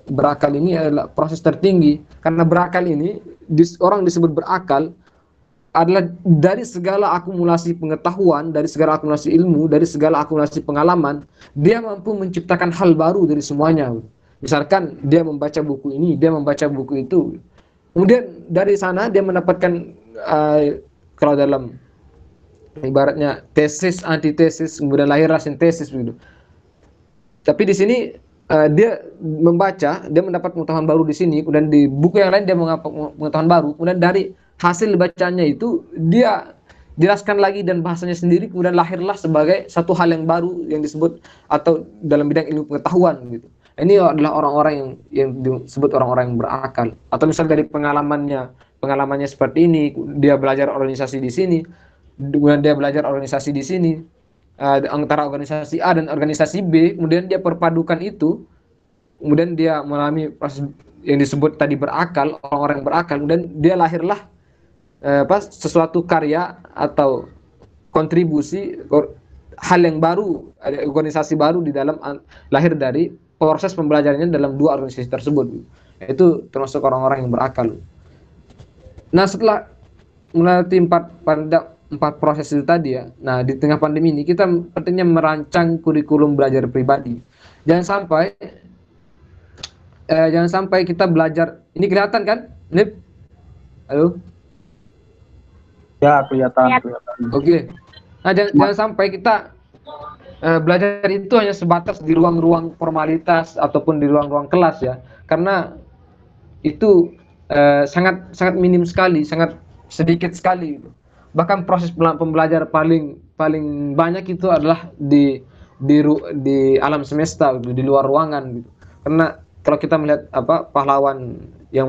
berakal ini adalah proses tertinggi, karena berakal ini orang disebut berakal adalah dari segala akumulasi pengetahuan, dari segala akumulasi ilmu, dari segala akumulasi pengalaman, dia mampu menciptakan hal baru dari semuanya. Misalkan dia membaca buku ini, dia membaca buku itu, kemudian dari sana dia mendapatkan kalau dalam ibaratnya tesis, antitesis, kemudian lahirlah sintesis begitu. Tapi di sini dia membaca, dia mendapat pengetahuan baru di sini, kemudian di buku yang lain dia mendapat pengetahuan baru, kemudian dari hasil bacanya itu dia jelaskan lagi dan bahasanya sendiri, kemudian lahirlah sebagai satu hal yang baru yang disebut atau dalam bidang ilmu pengetahuan gitu. Ini adalah orang-orang yang disebut orang-orang yang berakal. Atau misal dari pengalamannya seperti ini, dia belajar organisasi di sini, kemudian dia belajar organisasi di sini, antara organisasi A dan organisasi B, kemudian dia perpadukan itu, kemudian dia mengalami proses yang disebut tadi berakal, orang-orang yang berakal, dan dia lahirlah sesuatu karya atau kontribusi, hal yang baru, ada organisasi baru di dalam, lahir dari proses pembelajarannya dalam dua organisasi tersebut. Itu termasuk orang-orang yang berakal. Nah, setelah melalui empat proses itu tadi ya, nah di tengah pandemi ini kita pentingnya merancang kurikulum belajar pribadi. Jangan sampai kita belajar, ini kelihatan kan? Nip? Halo? Ya, kelihatan. Oke. Nah, jangan sampai kita belajar itu hanya sebatas di ruang-ruang formalitas ataupun di ruang-ruang kelas ya. Karena itu sangat minim sekali, sangat sedikit sekali gitu. Bahkan proses pembelajaran paling banyak itu adalah di alam semesta gitu, di luar ruangan gitu. Karena kalau kita melihat pahlawan yang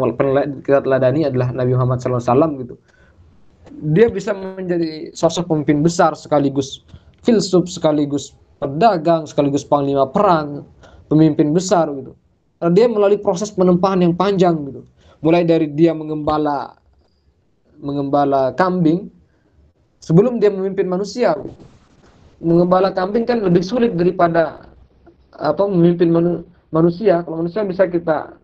kita teladani adalah Nabi Muhammad SAW gitu. Dia bisa menjadi sosok pemimpin besar, sekaligus filsuf, sekaligus pedagang, sekaligus panglima perang, pemimpin besar gitu. Karena dia melalui proses penempahan yang panjang gitu. Mulai dari dia mengembala kambing sebelum dia memimpin manusia. Mengembala kambing kan lebih sulit daripada memimpin manusia. Kalau manusia bisa kita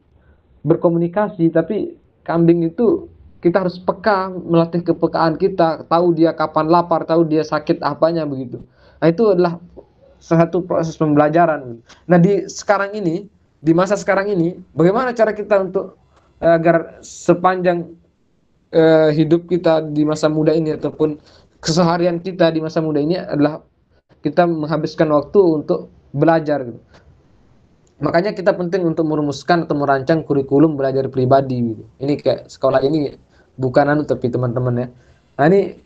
berkomunikasi, tapi kambing itu kita harus peka, melatih kepekaan kita, tahu dia kapan lapar, tahu dia sakit apanya begitu. Nah, itu adalah satu proses pembelajaran. Nah, di masa sekarang ini, bagaimana cara kita untuk agar sepanjang hidup kita di masa muda ini ataupun keseharian kita di masa muda ini adalah kita menghabiskan waktu untuk belajar gitu. Makanya kita penting untuk merumuskan atau merancang kurikulum belajar pribadi gitu. Ini kayak sekolah ini bukan tapi teman-teman ya. Nah, ini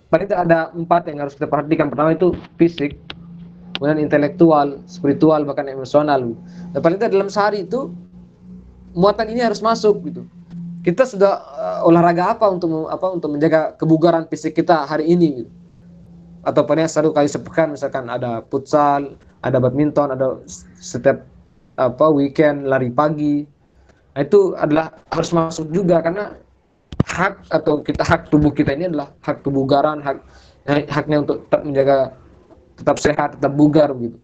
paling tidak ada 4 yang harus kita perhatikan. Pertama itu fisik, kemudian intelektual, spiritual, bahkan emosional. Dan paling tidak dalam sehari itu muatan ini harus masuk gitu. Kita sudah olahraga apa untuk menjaga kebugaran fisik kita hari ini gitu. Atau paling 1 kali sepekan misalkan ada futsal, ada badminton, ada setiap weekend lari pagi. Nah, itu adalah harus masuk juga karena hak tubuh kita ini adalah hak kebugaran, haknya untuk tetap menjaga, tetap sehat, tetap bugar begitu.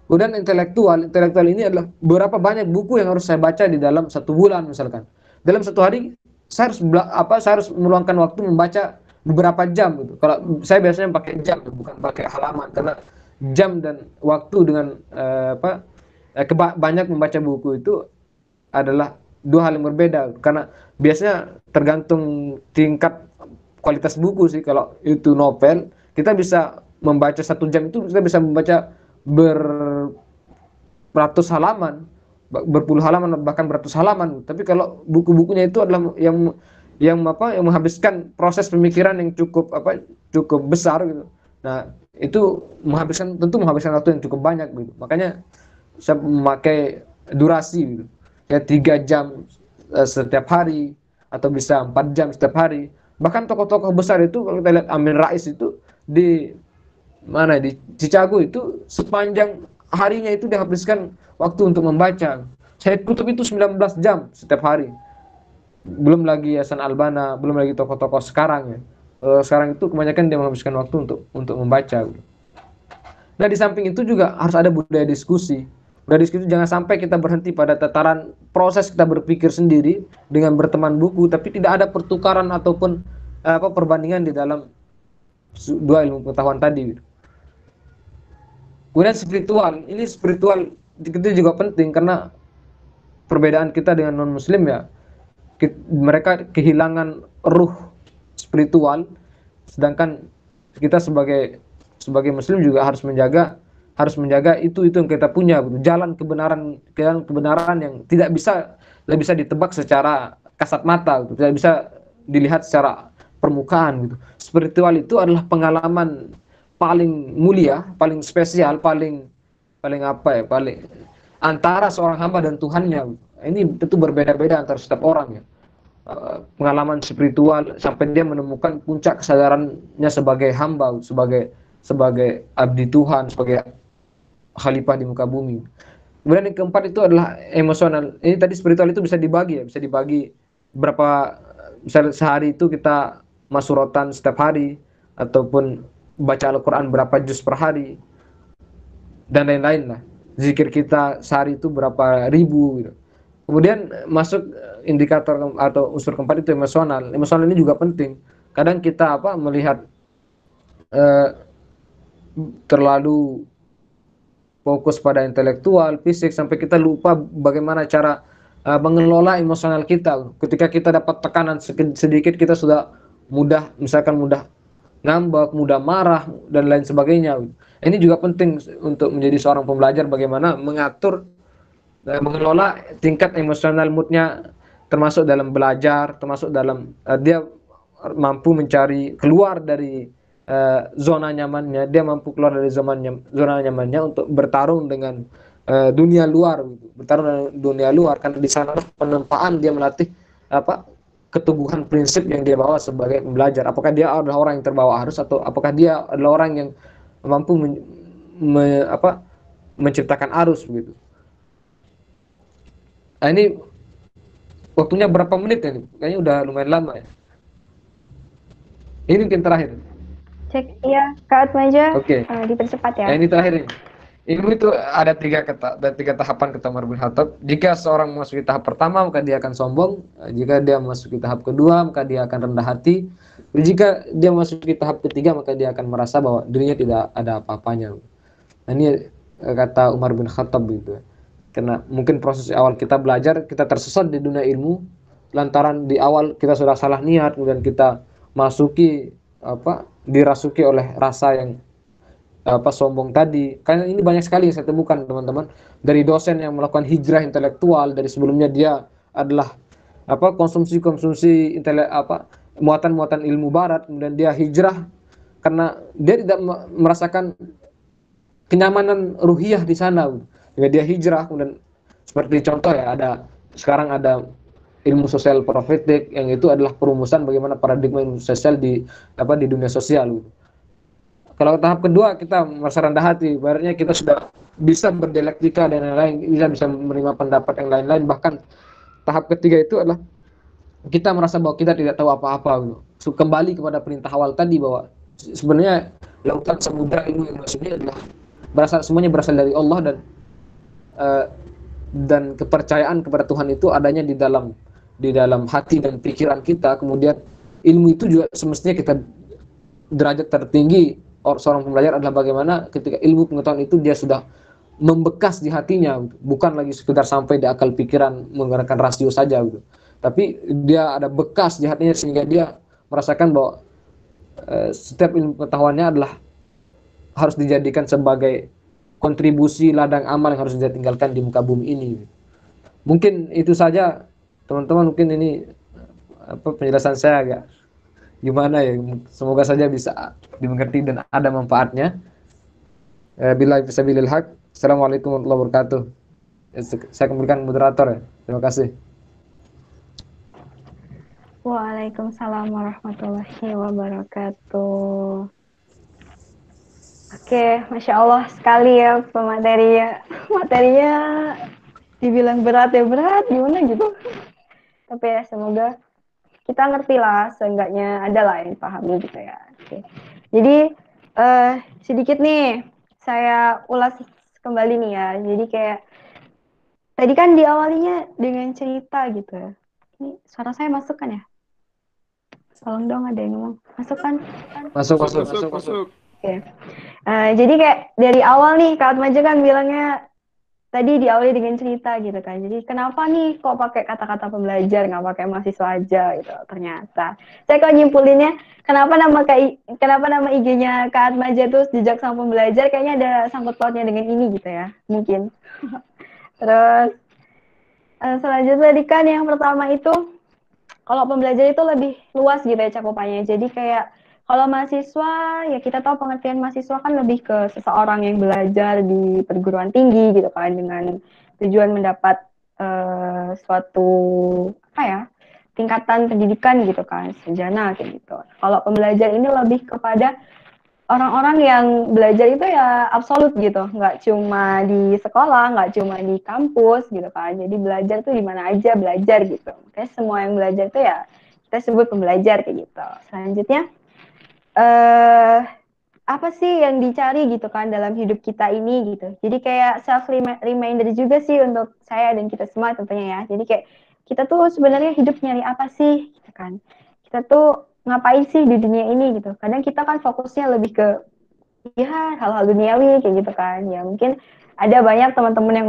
Kemudian intelektual ini adalah berapa banyak buku yang harus saya baca di dalam 1 bulan misalkan. Dalam 1 hari saya harus meluangkan waktu membaca beberapa jam gitu. Kalau saya biasanya pakai jam bukan pakai halaman, karena jam dan waktu dengan banyak membaca buku itu adalah 2 hal yang berbeda, karena biasanya tergantung tingkat kualitas buku sih. Kalau itu novel, kita bisa membaca 1 jam itu kita bisa membaca beratus halaman, berpuluh halaman, bahkan beratus halaman. Tapi kalau buku-bukunya itu adalah yang menghabiskan proses pemikiran yang cukup besar gitu. Nah, itu tentu menghabiskan waktu yang cukup banyak gitu. Makanya saya memakai durasi gitu. Ya 3 jam setiap hari atau bisa 4 jam setiap hari. Bahkan tokoh-tokoh besar itu kalau kita lihat Amin Rais itu di Chicago itu sepanjang harinya itu dihabiskan waktu untuk membaca. Syed Qutb itu 19 jam setiap hari. Belum lagi Hasan Albana, belum lagi tokoh-tokoh sekarang ya. Sekarang itu kebanyakan dia menghabiskan waktu untuk membaca. Nah, di samping itu juga harus ada budaya diskusi. Budaya diskusi jangan sampai kita berhenti pada tataran proses kita berpikir sendiri dengan berteman buku, tapi tidak ada pertukaran ataupun perbandingan di dalam 2 ilmu pengetahuan tadi. Kemudian spiritual itu juga penting karena perbedaan kita dengan non muslim ya. Mereka kehilangan ruh spiritual, sedangkan kita sebagai muslim juga harus menjaga itu yang kita punya, jalan kebenaran yang tidak bisa ditebak secara kasat mata, tidak bisa dilihat secara permukaan gitu. Spiritual itu adalah pengalaman paling mulia, paling spesial, paling antara seorang hamba dan Tuhannya. Ini tentu berbeda-beda antara setiap orang ya. Pengalaman spiritual sampai dia menemukan puncak kesadarannya sebagai hamba, sebagai abdi Tuhan, sebagai khalifah di muka bumi. Kemudian yang keempat itu adalah emosional. Ini tadi spiritual itu bisa dibagi berapa, misalnya sehari itu kita masurotan setiap hari ataupun baca Al-Quran berapa juz per hari dan lain-lain lah. Zikir kita sehari itu berapa ribu gitu. Kemudian masuk indikator atau unsur keempat itu emosional. Emosional ini juga penting. Kadang kita melihat terlalu fokus pada intelektual, fisik, sampai kita lupa bagaimana cara mengelola emosional kita. Ketika kita dapat tekanan sedikit, kita sudah mudah ngambek, mudah marah, dan lain sebagainya. Ini juga penting untuk menjadi seorang pembelajar, bagaimana mengelola tingkat emosional moodnya, termasuk dalam belajar, termasuk dalam dia mampu mencari keluar dari zona nyamannya, dia mampu keluar dari zona nyamannya untuk bertarung dengan dunia luar, karena di sana penempaan dia melatih keteguhan prinsip yang dia bawa sebagai pembelajar. Apakah dia adalah orang yang terbawa arus atau apakah dia adalah orang yang mampu menciptakan arus begitu. Nah, ini waktunya berapa menit ya? Kayaknya udah lumayan lama ya. Ini mungkin terakhir. Cek, iya, Kak Atmaja. Oke. Dipercepat ya. Nah, ini terakhir ini. Ilmu itu ada 3 tahapan kata Umar bin Khattab. Jika seorang memasuki tahap pertama, maka dia akan sombong. Jika dia memasuki tahap kedua, maka dia akan rendah hati. Jika dia memasuki tahap ketiga, maka dia akan merasa bahwa dirinya tidak ada apa-apanya. Nah, ini kata Umar bin Khattab gitu. Karena mungkin proses awal kita belajar, kita tersesat di dunia ilmu, lantaran di awal kita sudah salah niat, kemudian kita dirasuki oleh rasa yang sombong tadi. Karena ini banyak sekali yang saya temukan teman-teman, dari dosen yang melakukan hijrah intelektual. Dari sebelumnya dia adalah konsumsi muatan ilmu barat, kemudian dia hijrah karena dia tidak merasakan kenyamanan ruhiyah di sana. Jika dia hijrah, kemudian seperti contoh ya, sekarang ada ilmu sosial profetik yang itu adalah perumusan bagaimana paradigma ilmu sosial di dunia sosial. Kalau tahap kedua kita merasa rendah hati, ibaratnya kita sudah bisa berdialektika dan lain-lain, bisa menerima pendapat yang lain-lain. Bahkan tahap ketiga itu adalah kita merasa bahwa kita tidak tahu apa-apa. Kembali kepada perintah awal tadi bahwa sebenarnya lautan samudra ilmu yang ini adalah semuanya berasal dari Allah, dan kepercayaan kepada Tuhan itu adanya di dalam hati dan pikiran kita. Kemudian ilmu itu juga semestinya kita derajat tertinggi seorang pembelajar adalah bagaimana ketika ilmu pengetahuan itu dia sudah membekas di hatinya, bukan lagi sekedar sampai di akal pikiran menggunakan rasio saja gitu. Tapi dia ada bekas di hatinya sehingga dia merasakan bahwa setiap ilmu pengetahuannya adalah harus dijadikan sebagai kontribusi ladang amal yang harus dia tinggalkan di muka bumi ini. Mungkin itu saja teman-teman, mungkin ini penjelasan saya agak gimana ya, semoga saja bisa dimengerti dan ada manfaatnya. Billahi fisabilil haq. Assalamualaikum warahmatullahi wabarakatuh. Saya kembalikan moderator ya. Terima kasih. Waalaikumsalam warahmatullahi wabarakatuh. Oke, Masya Allah sekali ya materinya. Materinya dibilang berat ya berat, gimana gitu. Tapi ya semoga kita ngerti lah, seenggaknya ada lah yang pahami gitu ya. Oke. Jadi sedikit nih saya ulas kembali nih ya. Jadi kayak tadi kan diawalinya dengan cerita gitu ya. Ini suara saya masuk kan ya? Tolong dong ada yang ngomong. Masuk kan? Masuk. Oke. Jadi kayak dari awal nih Kak Atmaja kan bilangnya tadi diawali dengan cerita gitu kan. Jadi kenapa nih kok pakai kata-kata pembelajar, nggak pakai mahasiswa aja gitu. Ternyata saya kalau nyimpulinnya kenapa nama IG-nya Kak Atmaja terus jejak sama pembelajar, kayaknya ada sangkut pautnya dengan ini gitu ya. Mungkin. Terus selanjutnya tadi kan yang pertama itu kalau pembelajar itu lebih luas gitu ya cakupannya. Jadi kayak kalau mahasiswa, ya kita tahu pengertian mahasiswa kan lebih ke seseorang yang belajar di perguruan tinggi gitu kan, dengan tujuan mendapat suatu tingkatan pendidikan gitu kan, sarjana kayak gitu. Kalau pembelajar ini lebih kepada orang-orang yang belajar itu ya absolut gitu, nggak cuma di sekolah, nggak cuma di kampus gitu kan. Jadi belajar tuh di mana aja belajar gitu. Makanya semua yang belajar itu ya kita sebut pembelajar kayak gitu. Selanjutnya apa sih yang dicari gitu kan dalam hidup kita ini gitu. Jadi kayak self reminder juga sih untuk saya dan kita semua tentunya ya. Jadi kayak kita tuh sebenarnya hidup nyari apa sih gitu kan. Kita tuh ngapain sih di dunia ini gitu. Kadang kita kan fokusnya lebih ke ya hal-hal duniawi kayak gitu kan. Ya mungkin ada banyak teman-teman yang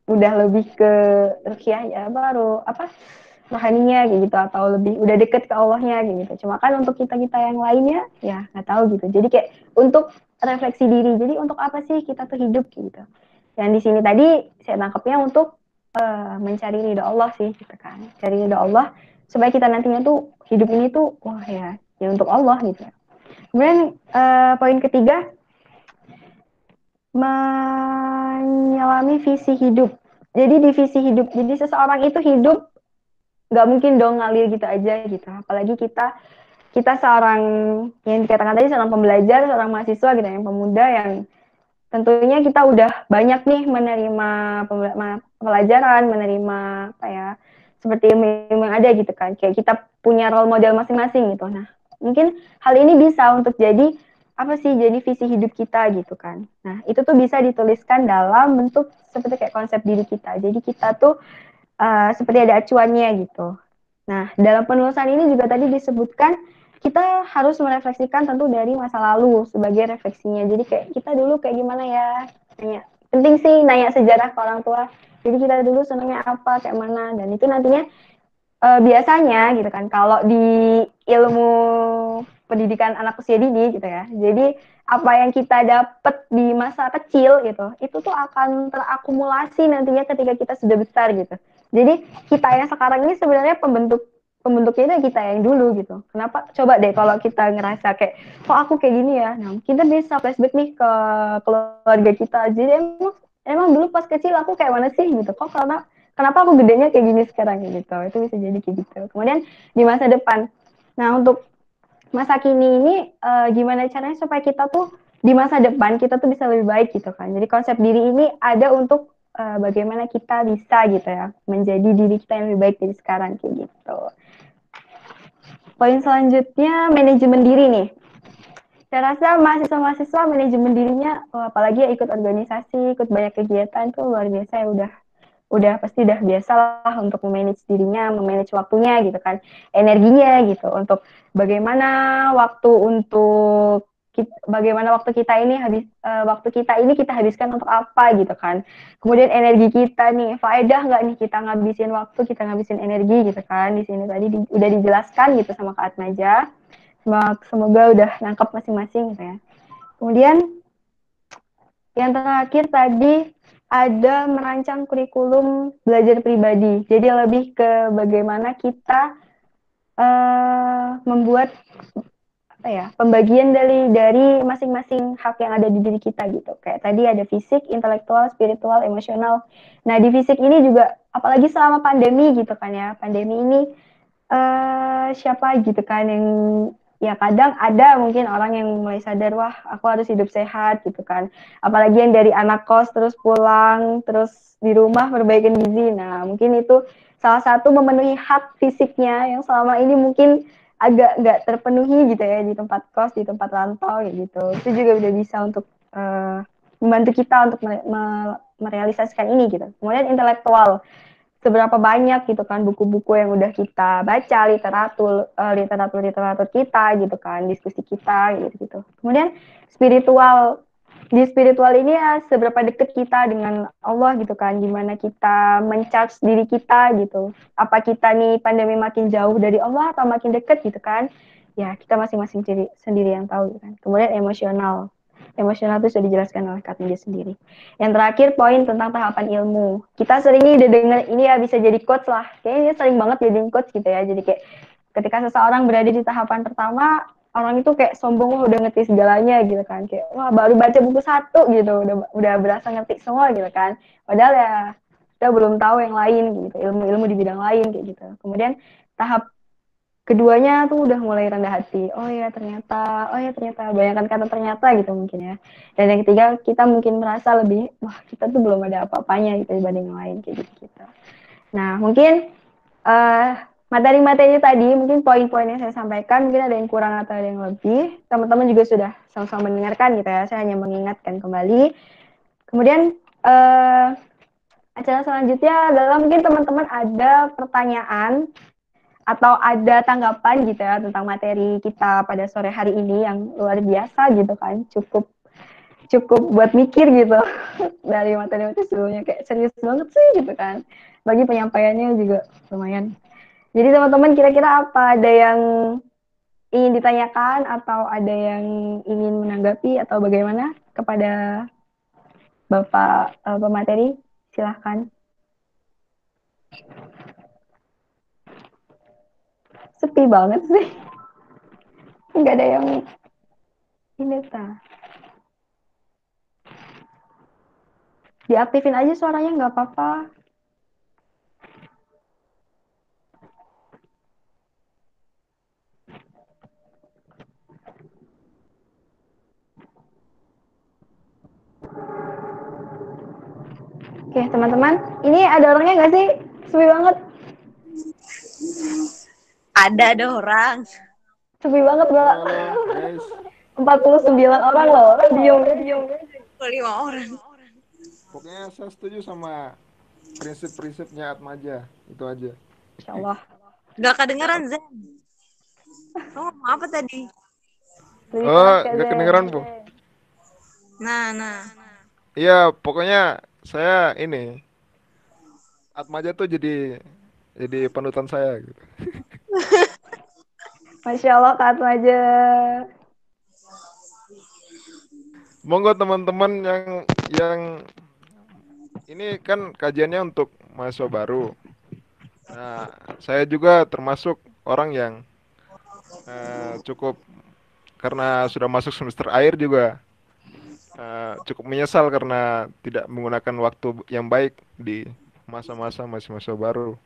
udah lebih ke ruqyah ya baru rohaninya kayak gitu, atau lebih udah deket ke Allahnya kayak gitu. Cuma kan untuk kita yang lainnya ya nggak tahu gitu. Jadi kayak untuk refleksi diri. Jadi untuk apa sih kita tuh hidup gitu. Dan di sini tadi saya tangkapnya untuk mencari ridho Allah sih gitu kan. Cari ridho Allah supaya kita nantinya tuh hidup ini tuh wah ya untuk Allah gitu. Kemudian poin ketiga, menyelami visi hidup. Jadi di visi hidup. Jadi seseorang itu hidup nggak mungkin dong ngalir gitu aja gitu. Apalagi kita seorang yang dikatakan tadi seorang pembelajar, seorang mahasiswa gitu, yang pemuda yang tentunya kita udah banyak nih menerima pelajaran, menerima seperti yang ada gitu kan. Kayak kita punya role model masing-masing gitu. Nah, mungkin hal ini bisa untuk jadi jadi visi hidup kita gitu kan. Nah, itu tuh bisa dituliskan dalam bentuk seperti kayak konsep diri kita. Jadi kita tuh seperti ada acuannya gitu. Nah, dalam penulisan ini juga tadi disebutkan kita harus merefleksikan tentu dari masa lalu sebagai refleksinya. Jadi kayak kita dulu kayak gimana ya? Penting sih nanya sejarah ke orang tua. Jadi kita dulu senangnya apa, kayak mana, dan itu nantinya biasanya gitu kan. Kalau di ilmu pendidikan anak usia dini gitu ya. Jadi apa yang kita dapat di masa kecil gitu, itu tuh akan terakumulasi nantinya ketika kita sudah besar gitu. Jadi kita yang sekarang ini sebenarnya pembentuk pembentuknya itu kita yang dulu gitu. Kenapa? Coba deh kalau kita ngerasa kayak, kok aku kayak gini ya. Nah, kita bisa flashback nih ke keluarga kita. Jadi emang dulu pas kecil aku kayak mana sih gitu. Kok kenapa aku gedenya kayak gini sekarang gitu. Itu bisa jadi kayak gitu. Kemudian di masa depan. Nah, untuk masa kini ini gimana caranya supaya kita tuh di masa depan kita tuh bisa lebih baik gitu kan. Jadi konsep diri ini ada untuk bagaimana kita bisa gitu ya menjadi diri kita yang lebih baik dari sekarang kayak gitu. Poin selanjutnya manajemen diri nih. Saya rasa mahasiswa-mahasiswa manajemen dirinya, apalagi ya ikut organisasi, ikut banyak kegiatan tuh luar biasa ya udah pasti udah biasa lah untuk memanage dirinya, memanage waktunya gitu kan, energinya gitu untuk bagaimana waktu kita ini kita habiskan untuk apa gitu kan. Kemudian energi kita nih, faedah nggak nih kita ngabisin energi gitu kan. Di sini tadi udah dijelaskan gitu sama Kak Atmaja. Semoga udah nangkep masing-masing gitu ya. Kemudian yang terakhir tadi ada merancang kurikulum belajar pribadi. Jadi lebih ke bagaimana kita membuat pembagian dari masing-masing hak yang ada di diri kita gitu. Kayak tadi ada fisik, intelektual, spiritual, emosional. Nah, di fisik ini juga apalagi selama pandemi gitu kan ya. Pandemi ini siapa gitu kan yang ya kadang ada mungkin orang yang mulai sadar, wah aku harus hidup sehat gitu kan. Apalagi yang dari anak kos terus pulang, terus di rumah perbaikan gizi. Nah, mungkin itu salah satu memenuhi hak fisiknya yang selama ini mungkin agak nggak terpenuhi gitu ya di tempat kos, di tempat rantau gitu. Itu juga udah bisa untuk membantu kita untuk merealisasikan ini gitu. Kemudian intelektual, seberapa banyak gitu kan buku-buku yang udah kita baca, literatur kita gitu kan, diskusi kita gitu. Kemudian di spiritual ini ya seberapa dekat kita dengan Allah gitu kan, gimana kita mencharge diri kita gitu. Apa kita nih pandemi makin jauh dari Allah atau makin dekat gitu kan? Ya kita masing-masing sendiri yang tahu gitu kan. Kemudian emosional itu sudah dijelaskan oleh Kak Nija sendiri. Yang terakhir poin tentang tahapan ilmu. Kita sering udah dengar ini ya bisa jadi coach lah. Kayaknya sering banget jadi coach gitu ya. Jadi kayak ketika seseorang berada di tahapan pertama, orang itu kayak sombong, wah udah ngerti segalanya gitu kan. Kayak wah baru baca buku 1 gitu, udah berasa ngerti semua gitu kan. Padahal ya kita belum tahu yang lain gitu, ilmu-ilmu di bidang lain kayak gitu. Kemudian tahap keduanya tuh udah mulai rendah hati. Oh ya ternyata, banyakkan kata ternyata gitu mungkin ya. Dan yang ketiga kita mungkin merasa lebih, wah kita tuh belum ada apa-apanya gitu dibanding yang lain kayak gitu. Nah mungkin materi-materi tadi, mungkin poin-poin yang saya sampaikan mungkin ada yang kurang atau ada yang lebih. Teman-teman juga sudah sama-sama mendengarkan gitu ya. Saya hanya mengingatkan kembali. Kemudian acara selanjutnya adalah mungkin teman-teman ada pertanyaan atau ada tanggapan gitu ya tentang materi kita pada sore hari ini yang luar biasa gitu kan, cukup buat mikir gitu dari materi-materi sebelumnya, kayak serius banget sih gitu kan, bagi penyampaiannya juga lumayan. Jadi teman-teman kira-kira apa, ada yang ingin ditanyakan atau ada yang ingin menanggapi atau bagaimana kepada Bapak pemateri, silahkan. Sepi banget sih. Nggak ada yang ini ta. Diaktifin aja suaranya nggak apa-apa. Oke teman-teman, ini ada orangnya nggak sih? Sepi banget. Ada orang. Sepi banget gak? 49 orang loh. Diem. 5 orang. Pokoknya saya setuju sama prinsip-prinsipnya Atmaja, itu aja. Insyaallah. Gak kedengeran Zen. Oh apa tadi? Gak kedengeran Bu. Nah. Iya, pokoknya saya ini Atmaja tuh jadi panutan saya gitu. Masya Allah Kak Atmaja. Monggo teman-teman yang ini kan kajiannya untuk mahasiswa baru. Nah, saya juga termasuk orang yang cukup, karena sudah masuk semester akhir juga cukup menyesal karena tidak menggunakan waktu yang baik di masa-masa masih masa baru.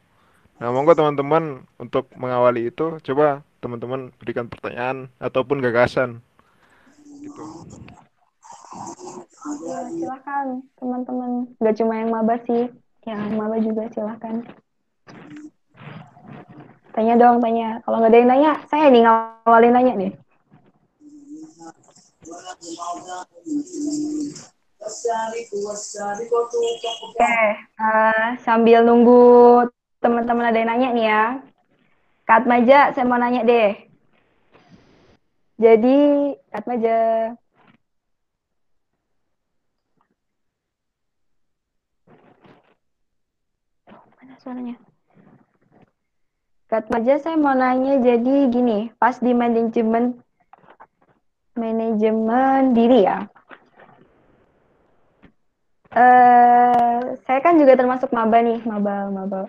Nah, monggo teman-teman untuk mengawali itu, coba teman-teman berikan pertanyaan ataupun gagasan gitu. Ya, silahkan teman-teman. Gak cuma yang maba sih, yang maba juga silahkan. Tanya dong, tanya. Kalau nggak ada yang nanya, saya nih ngawalin nanya nih. Oke, sambil nunggu teman-teman ada yang nanya nih ya. Kak Maja, saya mau nanya deh. Jadi, Kak Maja, mana suaranya? Kak Maja, saya mau nanya, jadi gini, pas di manajemen diri ya. Saya kan juga termasuk maba nih, maba.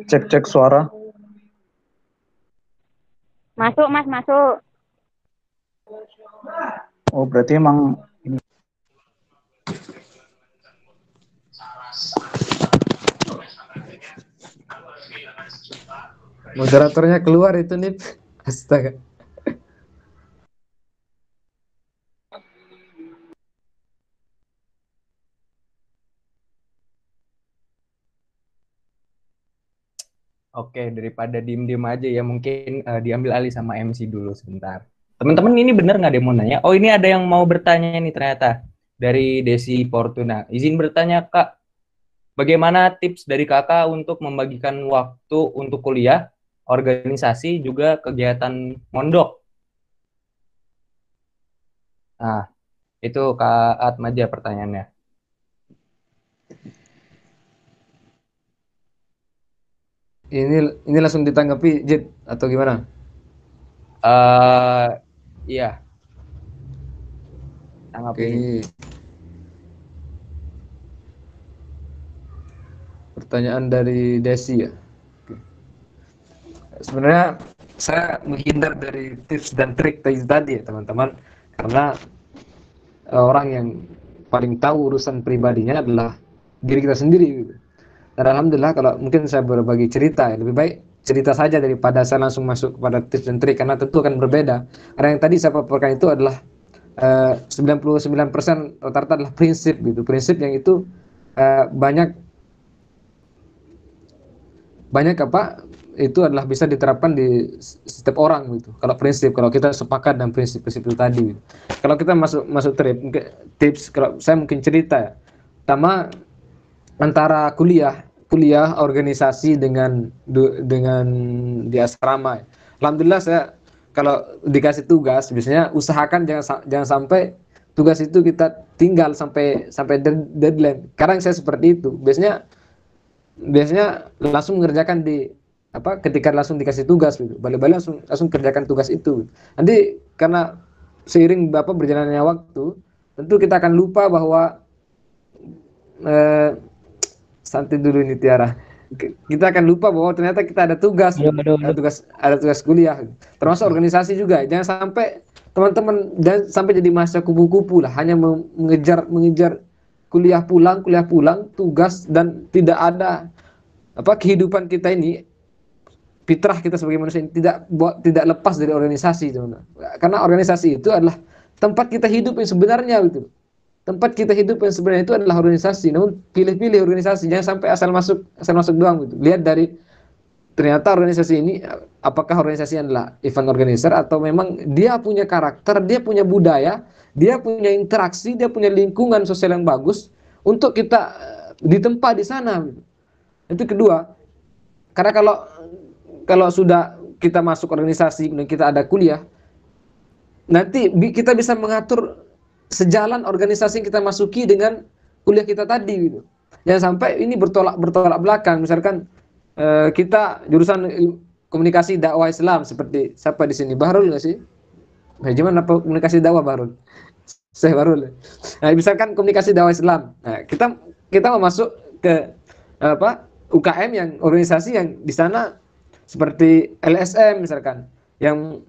Cek suara. Masuk, Mas, masuk. Oh, berarti emang ini. Moderatornya keluar itu nih. Astaga. Oke, daripada diem-diem aja ya, mungkin diambil alih sama MC dulu sebentar. Teman-teman, ini bener nggak ada yang mau nanya? Oh, ini ada yang mau bertanya nih ternyata. Dari Desi Fortuna. Izin bertanya, Kak. Bagaimana tips dari Kakak untuk membagikan waktu untuk kuliah, organisasi, juga kegiatan mondok? Nah, itu Kak Atmaja pertanyaannya. Ini langsung ditanggapi, Jit, atau gimana? Iya. Tanggapi. Oke. Pertanyaan dari Desi ya. Oke. Sebenarnya saya menghindar dari tips dan trik tadi ya teman-teman, karena orang yang paling tahu urusan pribadinya adalah diri kita sendiri gitu. Dan alhamdulillah kalau mungkin saya berbagi cerita ya, lebih baik cerita saja daripada saya langsung masuk kepada tips dan trik, karena tentu akan berbeda. Karena yang tadi saya paparkan itu adalah 99% rata-rata adalah prinsip gitu. Prinsip yang itu banyak apa itu adalah bisa diterapkan di setiap orang gitu. Kalau prinsip, kalau kita sepakat dan prinsip-prinsip itu tadi gitu. Kalau kita masuk tips, kalau saya mungkin cerita ya. Pertama, antara kuliah organisasi dengan di asrama. Alhamdulillah saya kalau dikasih tugas biasanya usahakan jangan sampai tugas itu kita tinggal sampai deadline. Kadang saya seperti itu. Biasanya langsung mengerjakan ketika langsung dikasih tugas gitu. Balik-balik langsung kerjakan tugas itu. Nanti karena seiring berjalannya waktu, tentu kita akan lupa bahwa santai dulu ini Tiara. Kita akan lupa bahwa ternyata kita ada tugas, ada tugas kuliah, termasuk organisasi juga. Jangan sampai teman-teman jadi mahasiswa kupu-kupu lah, hanya mengejar kuliah pulang, tugas, dan tidak ada kehidupan kita ini, fitrah kita sebagai manusia ini tidak lepas dari organisasi, teman-teman. Karena organisasi itu adalah tempat kita hidup yang sebenarnya gitu. Tempat kita hidup yang sebenarnya itu adalah organisasi. Namun pilih-pilih organisasi, jangan sampai asal masuk doang gitu. Lihat dari ternyata organisasi ini, apakah organisasi adalah event organizer atau memang dia punya karakter, dia punya budaya, dia punya interaksi, dia punya lingkungan sosial yang bagus untuk kita ditempa di sana. Itu kedua. Karena kalau sudah kita masuk organisasi dan kita ada kuliah, nanti kita bisa mengatur sejalan organisasi yang kita masuki dengan kuliah kita tadi gitu. Jangan sampai ini bertolak belakang. Misalkan kita jurusan komunikasi dakwah Islam, seperti siapa di sini, Bahrul nggak sih? Gimana komunikasi dakwah Bahrul? Saya Bahrul. Nah, misalkan komunikasi dakwah Islam. Nah, kita mau masuk ke UKM yang organisasi yang di sana seperti LSM misalkan, yang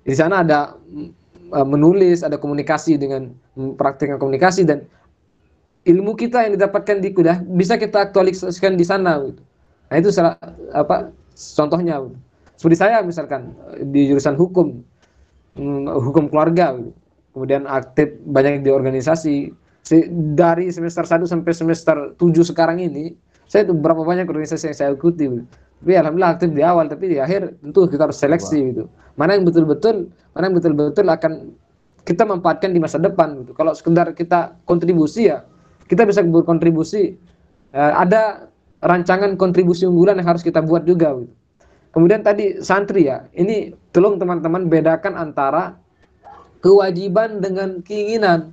di sana ada menulis, ada komunikasi dengan praktekkan komunikasi, dan ilmu kita yang didapatkan di kuliah bisa kita aktualisasikan di sana gitu. Nah, itu salah contohnya. Seperti saya misalkan di jurusan hukum keluarga gitu. Kemudian aktif banyak di organisasi. Dari semester 1 sampai semester 7 sekarang ini, saya itu berapa banyak organisasi yang saya ikuti gitu. Tapi alhamdulillah aktif di awal, tapi di akhir tentu kita harus seleksi gitu. Mana yang betul-betul akan kita manfaatkan di masa depan gitu. Kalau sekedar kita kontribusi, ya kita bisa berkontribusi. Ada rancangan kontribusi unggulan yang harus kita buat juga gitu. Kemudian tadi santri ya, ini tolong teman-teman bedakan antara kewajiban dengan keinginan.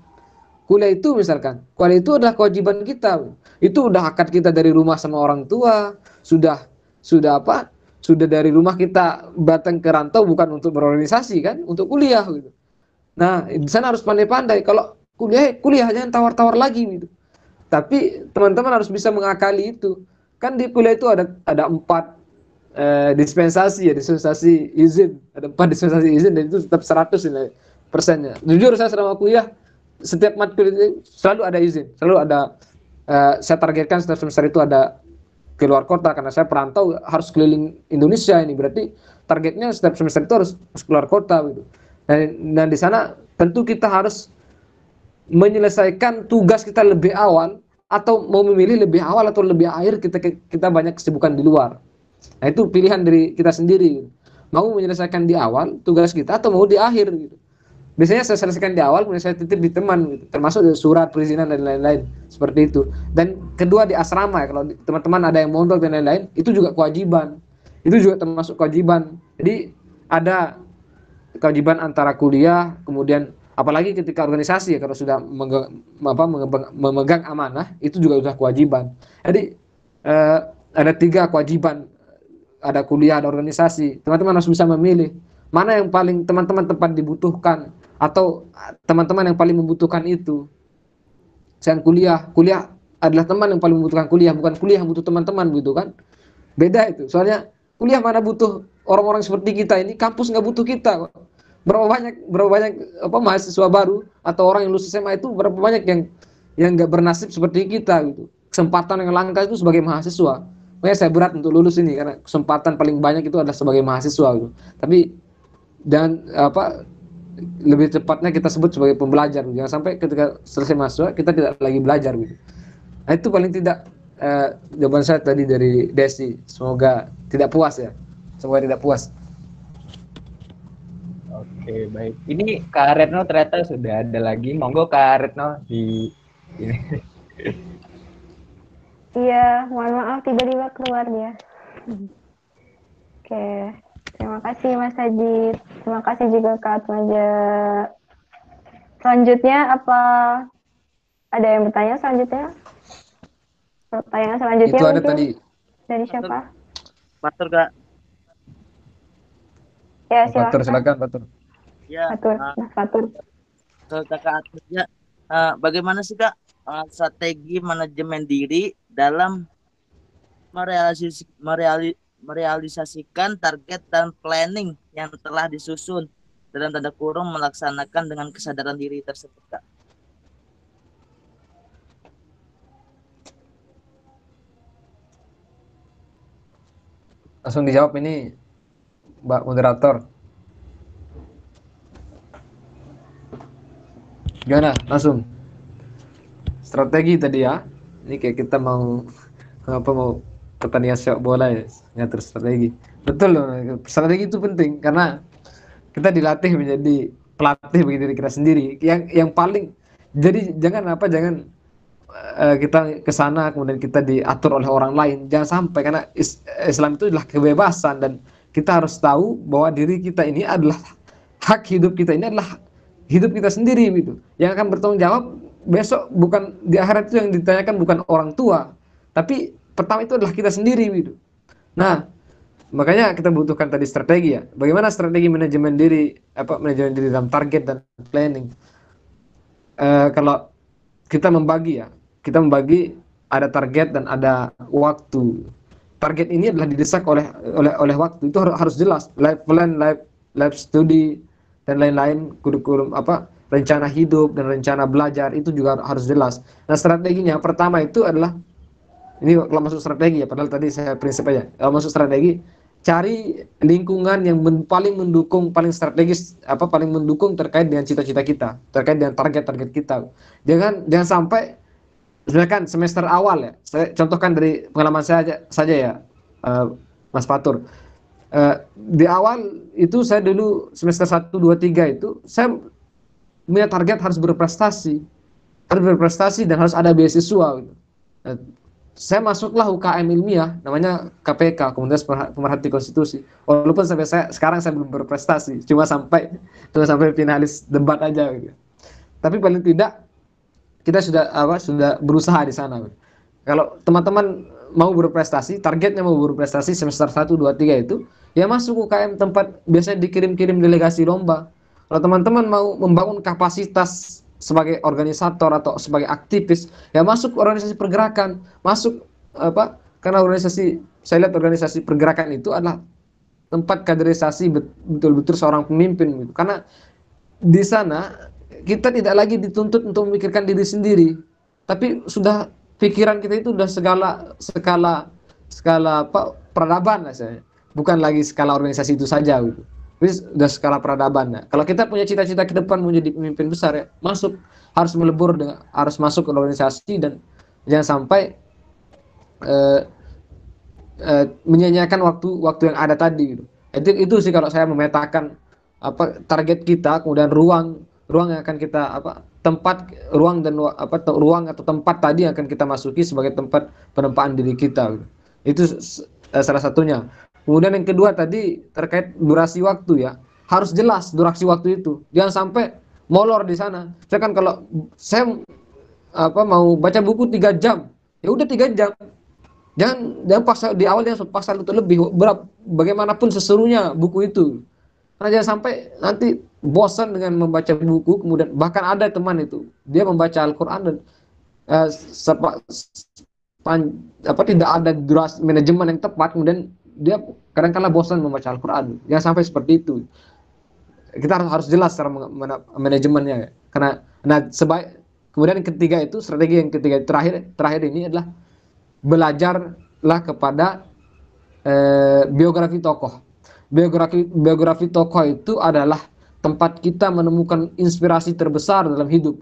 Kuliah itu misalkan, kuliah itu adalah kewajiban kita. Itu udah akad kita dari rumah sama orang tua, sudah dari rumah kita datang ke rantau bukan untuk berorganisasi kan, untuk kuliah gitu. Nah, di sana harus pandai-pandai. Kalau kuliah jangan tawar-tawar lagi gitu. Tapi teman-teman harus bisa mengakali itu. Kan di kuliah itu ada 4 dispensasi izin, ada 4 dispensasi izin, dan itu tetap 100 nilai persennya. Jujur saya selama kuliah setiap matkul itu selalu ada izin, selalu ada. Saya targetkan setiap semester itu ada keluar kota, karena saya perantau harus keliling Indonesia ini, berarti targetnya setiap semester itu harus keluar kota gitu. Dan di sana tentu kita harus menyelesaikan tugas kita lebih awal, atau mau memilih lebih awal atau lebih akhir kita banyak kesibukan di luar. Nah, itu pilihan dari kita sendiri. Mau menyelesaikan di awal tugas kita atau mau di akhir gitu. Biasanya saya selesaikan di awal, kemudian saya titip di teman gitu. Termasuk surat perizinan dan lain-lain seperti itu. Dan kedua di asrama ya, kalau teman-teman ada yang mondok dan lain-lain, itu juga kewajiban. Itu juga termasuk kewajiban. Jadi ada kewajiban antara kuliah, kemudian apalagi ketika organisasi ya, kalau sudah memegang amanah, itu juga sudah kewajiban. Jadi ada 3 kewajiban, ada kuliah, ada organisasi. Teman-teman harus bisa memilih mana yang paling teman-teman tepat dibutuhkan, atau teman-teman yang paling membutuhkan itu. Misalkan kuliah adalah teman yang paling membutuhkan kuliah, bukan kuliah yang butuh teman-teman gitu kan. Beda itu. Soalnya kuliah mana butuh orang-orang seperti kita ini, kampus nggak butuh kita. Berapa banyak mahasiswa baru atau orang yang lulus SMA itu berapa banyak yang nggak bernasib seperti kita gitu. Kesempatan yang langka itu sebagai mahasiswa. Makanya saya berat untuk lulus ini, karena kesempatan paling banyak itu adalah sebagai mahasiswa gitu. Tapi lebih tepatnya kita sebut sebagai pembelajar. Jangan sampai ketika selesai mahasiswa kita tidak lagi belajar gitu. Nah, itu paling tidak jawaban saya tadi dari Desi. Semoga tidak puas ya. Semoga tidak puas. Oke, baik. Ini Kak Retno ternyata sudah ada lagi. Monggo Kak Retno di ini. Iya, mohon maaf tiba-tiba keluar dia. Oke, terima kasih Mas Sajid. Terima kasih juga Kak Atmaja. Selanjutnya apa ada yang bertanya selanjutnya? Pertanyaan selanjutnya itu ada mungkin tadi dari siapa? Batur Kak. Ya, Batur, silakan. silakan Batur. Ya, Batur, Mas Batur. ke Kakak Atmaja, bagaimana sih Kak strategi manajemen diri dalam merealisasikan target dan planning yang telah disusun, dalam tanda kurung melaksanakan dengan kesadaran diri tersebut Kak? Langsung dijawab ini Mbak Moderator. Gimana? Langsung. Strategi tadi ya. Ini kayak kita mau pertandingan sepak bola ya, ngatur strategi. Betul loh, strategi itu penting karena kita dilatih menjadi pelatih bagi diri kita sendiri. Yang paling, jadi jangan kita ke sana kemudian kita diatur oleh orang lain. Jangan sampai, karena Islam itu adalah kebebasan dan kita harus tahu bahwa diri kita ini adalah hak hidup kita ini adalah hidup kita sendiri gitu. Yang akan bertanggung jawab besok bukan di akhirat, itu yang ditanyakan bukan orang tua, tapi pertama itu adalah kita sendiri gitu. Nah, makanya kita butuhkan tadi strategi ya. Bagaimana strategi manajemen diri, manajemen diri dalam target dan planning. Kalau kita membagi ada target dan ada waktu. Target ini adalah didesak oleh waktu. Itu harus jelas. Life plan, life study dan lain-lain, kurikulum rencana hidup dan rencana belajar itu juga harus jelas. Nah, strateginya pertama itu adalah ini kalau masuk strategi ya, padahal tadi saya prinsip aja. Kalau masuk strategi, cari lingkungan yang paling mendukung, paling strategis, paling mendukung terkait dengan cita-cita kita, terkait dengan target-target kita. Jangan sampai, misalkan semester awal ya, saya contohkan dari pengalaman saya saja ya, Mas Fatur. Di awal itu saya dulu semester 1, 2, 3 itu saya punya target harus berprestasi dan harus ada beasiswa gitu. Saya masuklah UKM ilmiah namanya KPK, Komunitas Pemerhati Konstitusi. Walaupun sampai sekarang saya belum berprestasi, cuma sampai finalis debat aja gitu. Tapi paling tidak kita sudah berusaha di sana. Kalau teman-teman mau berprestasi, targetnya mau berprestasi semester 1, 2, 3 itu, ya masuk UKM tempat biasanya dikirim-kirim delegasi lomba. Kalau teman-teman mau membangun kapasitas sebagai organisator atau sebagai aktivis, ya masuk organisasi pergerakan, karena saya lihat organisasi pergerakan itu adalah tempat kaderisasi betul-betul seorang pemimpin gitu. Karena di sana kita tidak lagi dituntut untuk memikirkan diri sendiri, tapi sudah pikiran kita itu udah skala peradaban lah saya. Bukan lagi skala organisasi itu saja gitu. Ini sudah skala peradaban. Nah, kalau kita punya cita-cita ke depan menjadi pemimpin besar ya, harus melebur harus masuk ke organisasi dan jangan sampai menyanyiakan waktu yang ada tadi gitu. Itu sih kalau saya memetakan target kita, kemudian ruang yang akan kita ruang atau tempat tadi yang akan kita masuki sebagai tempat penempaan diri kita gitu. Itu salah satunya. Kemudian yang kedua tadi terkait durasi waktu ya, harus jelas durasi waktu itu, jangan sampai molor di sana. Saya kan kalau saya mau baca buku 3 jam, ya udah 3 jam. Jangan paksa di awal, jangan paksa untuk lebih. Bagaimanapun seserunya buku itu. Karena jangan sampai nanti bosan dengan membaca buku, kemudian bahkan ada teman itu dia membaca Al-Qur'an dan tidak ada durasi manajemen yang tepat, kemudian dia kadang-kala bosan membaca Al-Quran. Jangan sampai seperti itu. Kita harus jelas cara manajemennya. Karena kemudian yang ketiga itu, strategi yang ketiga terakhir ini adalah belajarlah kepada biografi tokoh. Biografi tokoh itu adalah tempat kita menemukan inspirasi terbesar dalam hidup.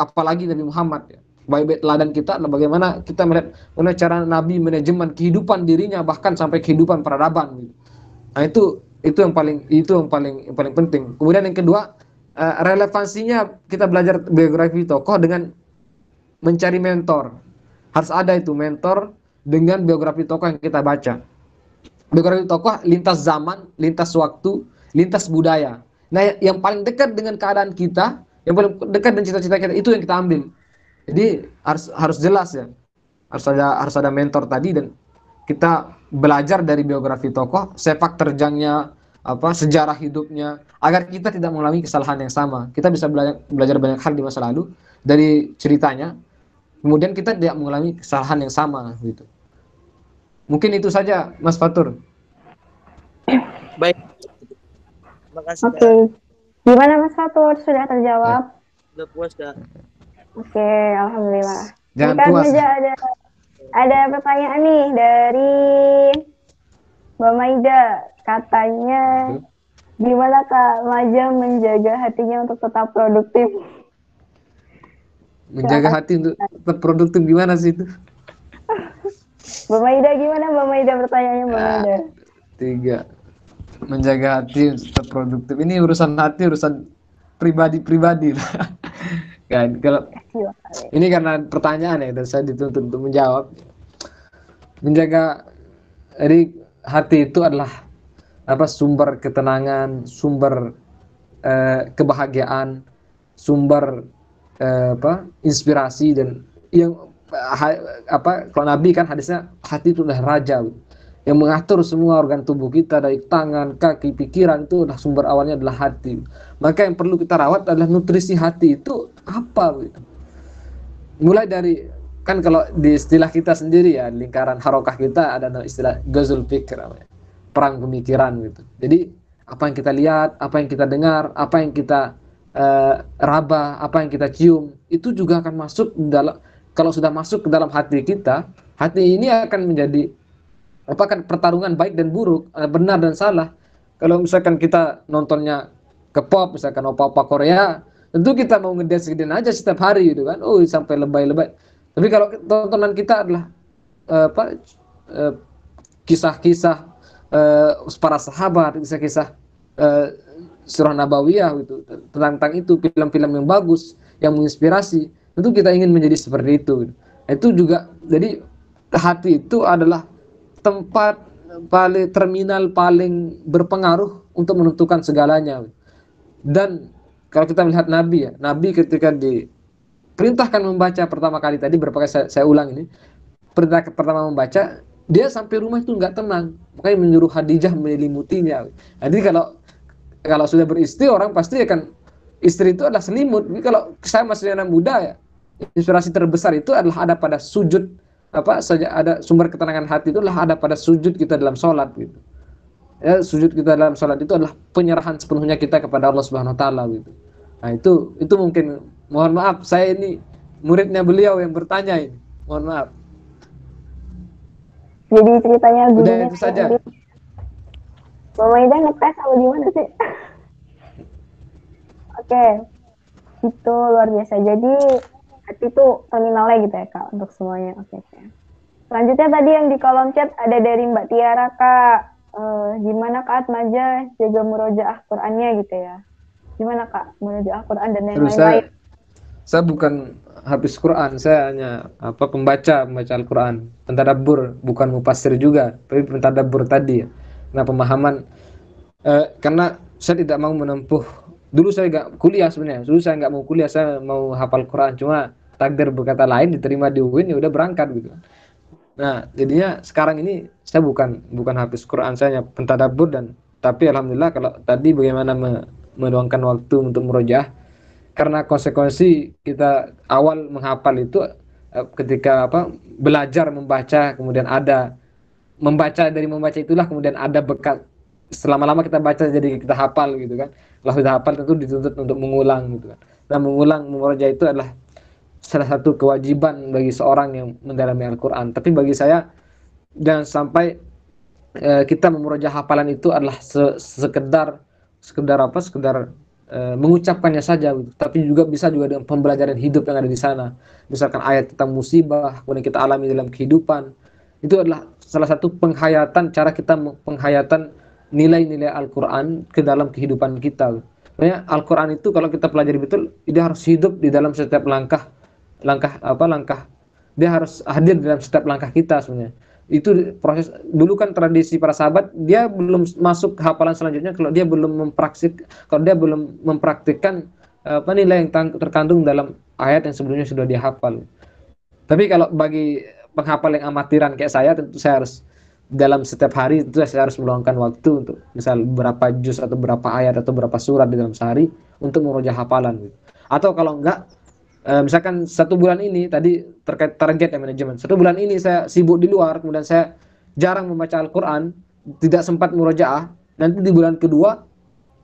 Apalagi Nabi Muhammad ya. Baik teladan kita adalah bagaimana kita melihat cara Nabi manajemen kehidupan dirinya bahkan sampai kehidupan peradaban gitu. Nah, itu yang paling penting. Kemudian yang kedua, relevansinya kita belajar biografi tokoh dengan mencari mentor. Harus ada itu mentor dengan biografi tokoh yang kita baca. Biografi tokoh lintas zaman, lintas waktu, lintas budaya. Nah, yang paling dekat dengan keadaan kita, yang paling dekat dengan cita-cita kita, itu yang kita ambil. Jadi harus jelas ya, harus ada mentor tadi, dan kita belajar dari biografi tokoh, sepak terjangnya, sejarah hidupnya, agar kita tidak mengalami kesalahan yang sama. Kita bisa belajar banyak hal di masa lalu dari ceritanya, kemudian kita tidak mengalami kesalahan yang sama gitu. Mungkin itu saja, Mas Fatur. Baik. Terima kasih. Oke. Gimana Mas Fatur? Sudah terjawab? Sudah puas, Kak. Oke, alhamdulillah. Jangan Ini kan puas. ada pertanyaan nih dari Mbak Maida. Katanya, gimana Kak Maja menjaga hatinya untuk tetap produktif? Menjaga hati untuk tetap produktif gimana sih itu? Mbak Maida gimana Mbak Maida, pertanyaannya Mbak Maida? 3. Menjaga hati untuk tetap produktif. Ini urusan hati, urusan pribadi. Kan kalau ini karena pertanyaan ya, dan saya dituntut untuk menjawab. Menjaga hati itu adalah sumber ketenangan, sumber kebahagiaan, sumber inspirasi, dan yang kalau Nabi kan hadisnya hati itu adalah raja yang mengatur semua organ tubuh kita dari tangan, kaki, pikiran, itu adalah sumber awalnya adalah hati. Maka yang perlu kita rawat adalah nutrisi hati itu apa gitu. Mulai dari, kan kalau di istilah kita sendiri ya, lingkaran harokah kita ada istilah gazul fikr, perang pemikiran gitu. Jadi apa yang kita lihat, apa yang kita dengar, apa yang kita raba, apa yang kita cium, itu juga akan masuk dalam, kalau sudah masuk ke dalam hati kita, hati ini akan menjadi kan pertarungan baik dan buruk, benar dan salah. Kalau misalkan kita nontonnya ke pop, misalkan opa-opa Korea, tentu kita mau ngedance aja setiap hari gitu kan, sampai lebay-lebay. Tapi kalau tontonan kita adalah kisah-kisah para sahabat, kisah-kisah surah nabawiyah gitu, tentang itu, film-film yang bagus, yang menginspirasi, tentu kita ingin menjadi seperti itu. Itu juga, jadi hati itu adalah tempat terminal paling berpengaruh untuk menentukan segalanya. Dan kalau kita melihat Nabi ya, Nabi ketika diperintahkan membaca pertama kali tadi, berapa kali saya ulang ini, perintah pertama membaca, dia sampai rumah itu nggak tenang, makanya menyuruh Khadijah menyelimutinya. Jadi kalau sudah beristri, orang pasti akan, istri itu adalah selimut. Jadi kalau saya masih anak muda ya, inspirasi terbesar itu adalah ada pada sujud, ada sumber ketenangan hati itu adalah ada pada sujud kita dalam sholat gitu. Ya, sujud kita dalam sholat itu adalah penyerahan sepenuhnya kita kepada Allah Subhanahu Wa Taala gitu. Nah itu mungkin, mohon maaf saya ini muridnya beliau yang bertanya ini, mohon maaf. Jadi ceritanya Udah itu saja. Mama Ida ngetes atau gimana sih? Oke, itu luar biasa. Jadi hati itu terminalnya gitu ya Kak untuk semuanya. Oke. Selanjutnya tadi yang di kolom chat ada dari Mbak Tiara Kak. Gimana Kak Atmaja jaga murojaah Qur'annya gitu ya? Gimana Kak murojaah Qur'an dan yang lain-lain? Saya bukan habis Quran, saya hanya pembaca Al-Quran, pentadabbur, bukan mufassir juga, tapi pentadabbur tadi ya. Nah pemahaman, karena saya tidak mau menempuh, dulu saya nggak kuliah sebenarnya, saya nggak mau kuliah, saya mau hafal Quran, cuma takdir berkata lain, diterima di UIN, ya udah berangkat gitu. Nah jadinya sekarang ini saya bukan habis Quran, saya hanya pentadabbur, dan tapi alhamdulillah kalau tadi bagaimana meluangkan waktu untuk murojaah, karena konsekuensi kita awal menghafal itu ketika belajar membaca, kemudian ada membaca, dari membaca itulah kemudian ada bekas, selama-lama kita baca jadi kita hafal gitu kan. Kalau sudah hafal tentu dituntut untuk mengulang gitu kan. Dan mengulang murojaah itu adalah salah satu kewajiban bagi seorang yang mendalami Al-Quran. Tapi bagi saya jangan sampai kita memurojaah hafalan itu adalah sekedar mengucapkannya saja gitu. Tapi juga bisa juga dengan pembelajaran hidup yang ada di sana. Misalkan ayat tentang musibah kemudian kita alami dalam kehidupan, itu adalah salah satu penghayatan, cara kita penghayatan nilai-nilai Al-Quran ke dalam kehidupan kita. Makanya Al-Quran itu kalau kita pelajari betul, dia harus hidup di dalam setiap langkah, dia harus hadir dalam setiap langkah kita sebenarnya. Itu proses, dulu kan tradisi para sahabat, dia belum masuk ke hafalan selanjutnya kalau dia belum mempraktikkan nilai yang terkandung dalam ayat yang sebelumnya sudah dihafal. Tapi kalau bagi penghafal yang amatiran kayak saya, tentu saya harus dalam setiap hari itu saya harus meluangkan waktu untuk misal berapa juz atau berapa ayat atau berapa surat di dalam sehari untuk murojaah hafalan gitu. Atau kalau enggak, misalkan 1 bulan ini tadi terkait target ya manajemen, 1 bulan ini saya sibuk di luar, kemudian saya jarang membaca Al-Quran, tidak sempat murojaah, nanti di bulan kedua,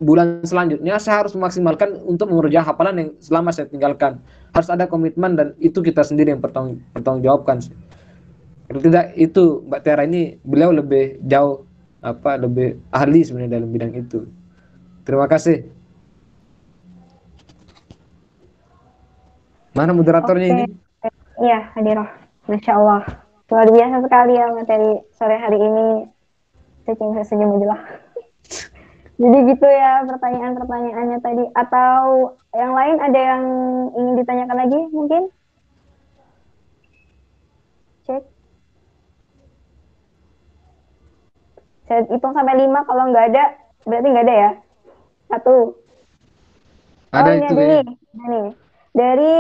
bulan selanjutnya saya harus memaksimalkan untuk murojaah hafalan yang selama saya tinggalkan. Harus ada komitmen, dan itu kita sendiri yang bertanggung jawabkan. Kalau tidak, itu Mbak Tiara ini beliau lebih jauh lebih ahli sebenarnya dalam bidang itu. Terima kasih. Mana moderatornya ini? Iya, Hadiroh. Masya Allah. Luar biasa sekali ya materi sore hari ini. Saya senyum aja lah. Jadi gitu ya pertanyaan-pertanyaannya tadi. Atau yang lain ada yang ingin ditanyakan lagi mungkin? Cek. Saya hitung sampai 5, kalau nggak ada, berarti nggak ada ya. 1, Ada ini itu ada kayaknya. nih. Dari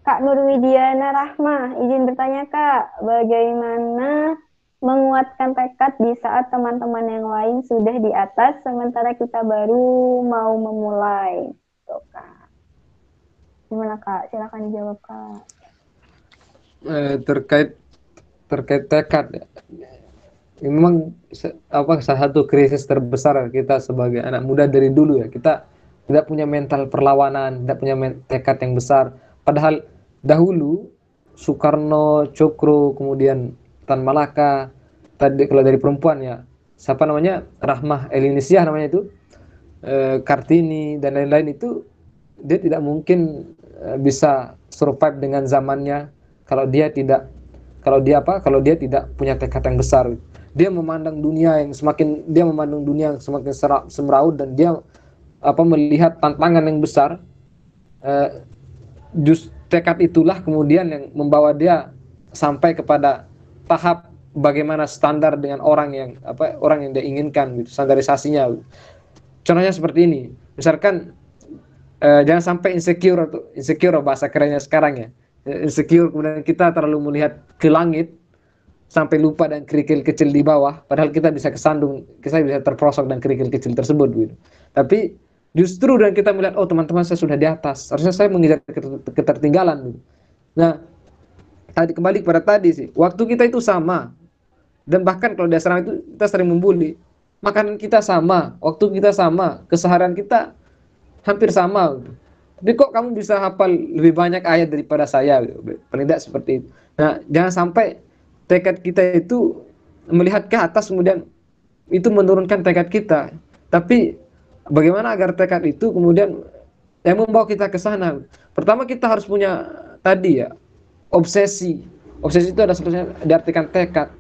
Kak Nurwidiana Rahma, izin bertanya Kak, bagaimana menguatkan tekad di saat teman-teman yang lain sudah di atas, sementara kita baru mau memulai. Tuh, Kak. Gimana Kak? Silakan dijawab Kak. Terkait terkait tekad ya. Ini memang salah satu krisis terbesar kita sebagai anak muda dari dulu ya. Kita tidak punya mental perlawanan, tidak punya tekad yang besar. Padahal dahulu Soekarno, Cokro, kemudian Tan Malaka, tadi kalau dari perempuan ya, siapa namanya, Rahmah Elinisiah namanya itu, Kartini dan lain-lain itu, dia tidak mungkin bisa survive dengan zamannya kalau dia tidak kalau dia tidak punya tekad yang besar. Dia memandang dunia yang semakin semeraut, dan dia melihat tantangan yang besar. Tekad itulah kemudian yang membawa dia sampai kepada tahap bagaimana standar dengan orang yang dia inginkan gitu, standarisasinya. Contohnya seperti ini, misalkan jangan sampai insecure bahasa kerennya sekarang ya, insecure kemudian kita terlalu melihat ke langit sampai lupa dan kerikil kecil di bawah, padahal kita bisa kesandung, kita bisa terperosok dan kerikil kecil tersebut gitu. Tapi justru dan kita melihat, oh teman-teman saya sudah di atas, harusnya saya mengejar ketertinggalan gitu. Nah, kembali kepada tadi sih, waktu kita itu sama, dan bahkan kalau di asrama itu kita sering membuli, makanan kita sama, waktu kita sama, keseharian kita hampir sama gitu. Tapi kok kamu bisa hafal lebih banyak ayat daripada saya gitu. Paling tidak seperti itu. Nah, jangan sampai tekad kita itu melihat ke atas kemudian itu menurunkan tekad kita. Tapi bagaimana agar tekad itu kemudian yang membawa kita ke sana? Pertama kita harus punya tadi ya, obsesi. Obsesi itu ada sebetulnya diartikan tekad.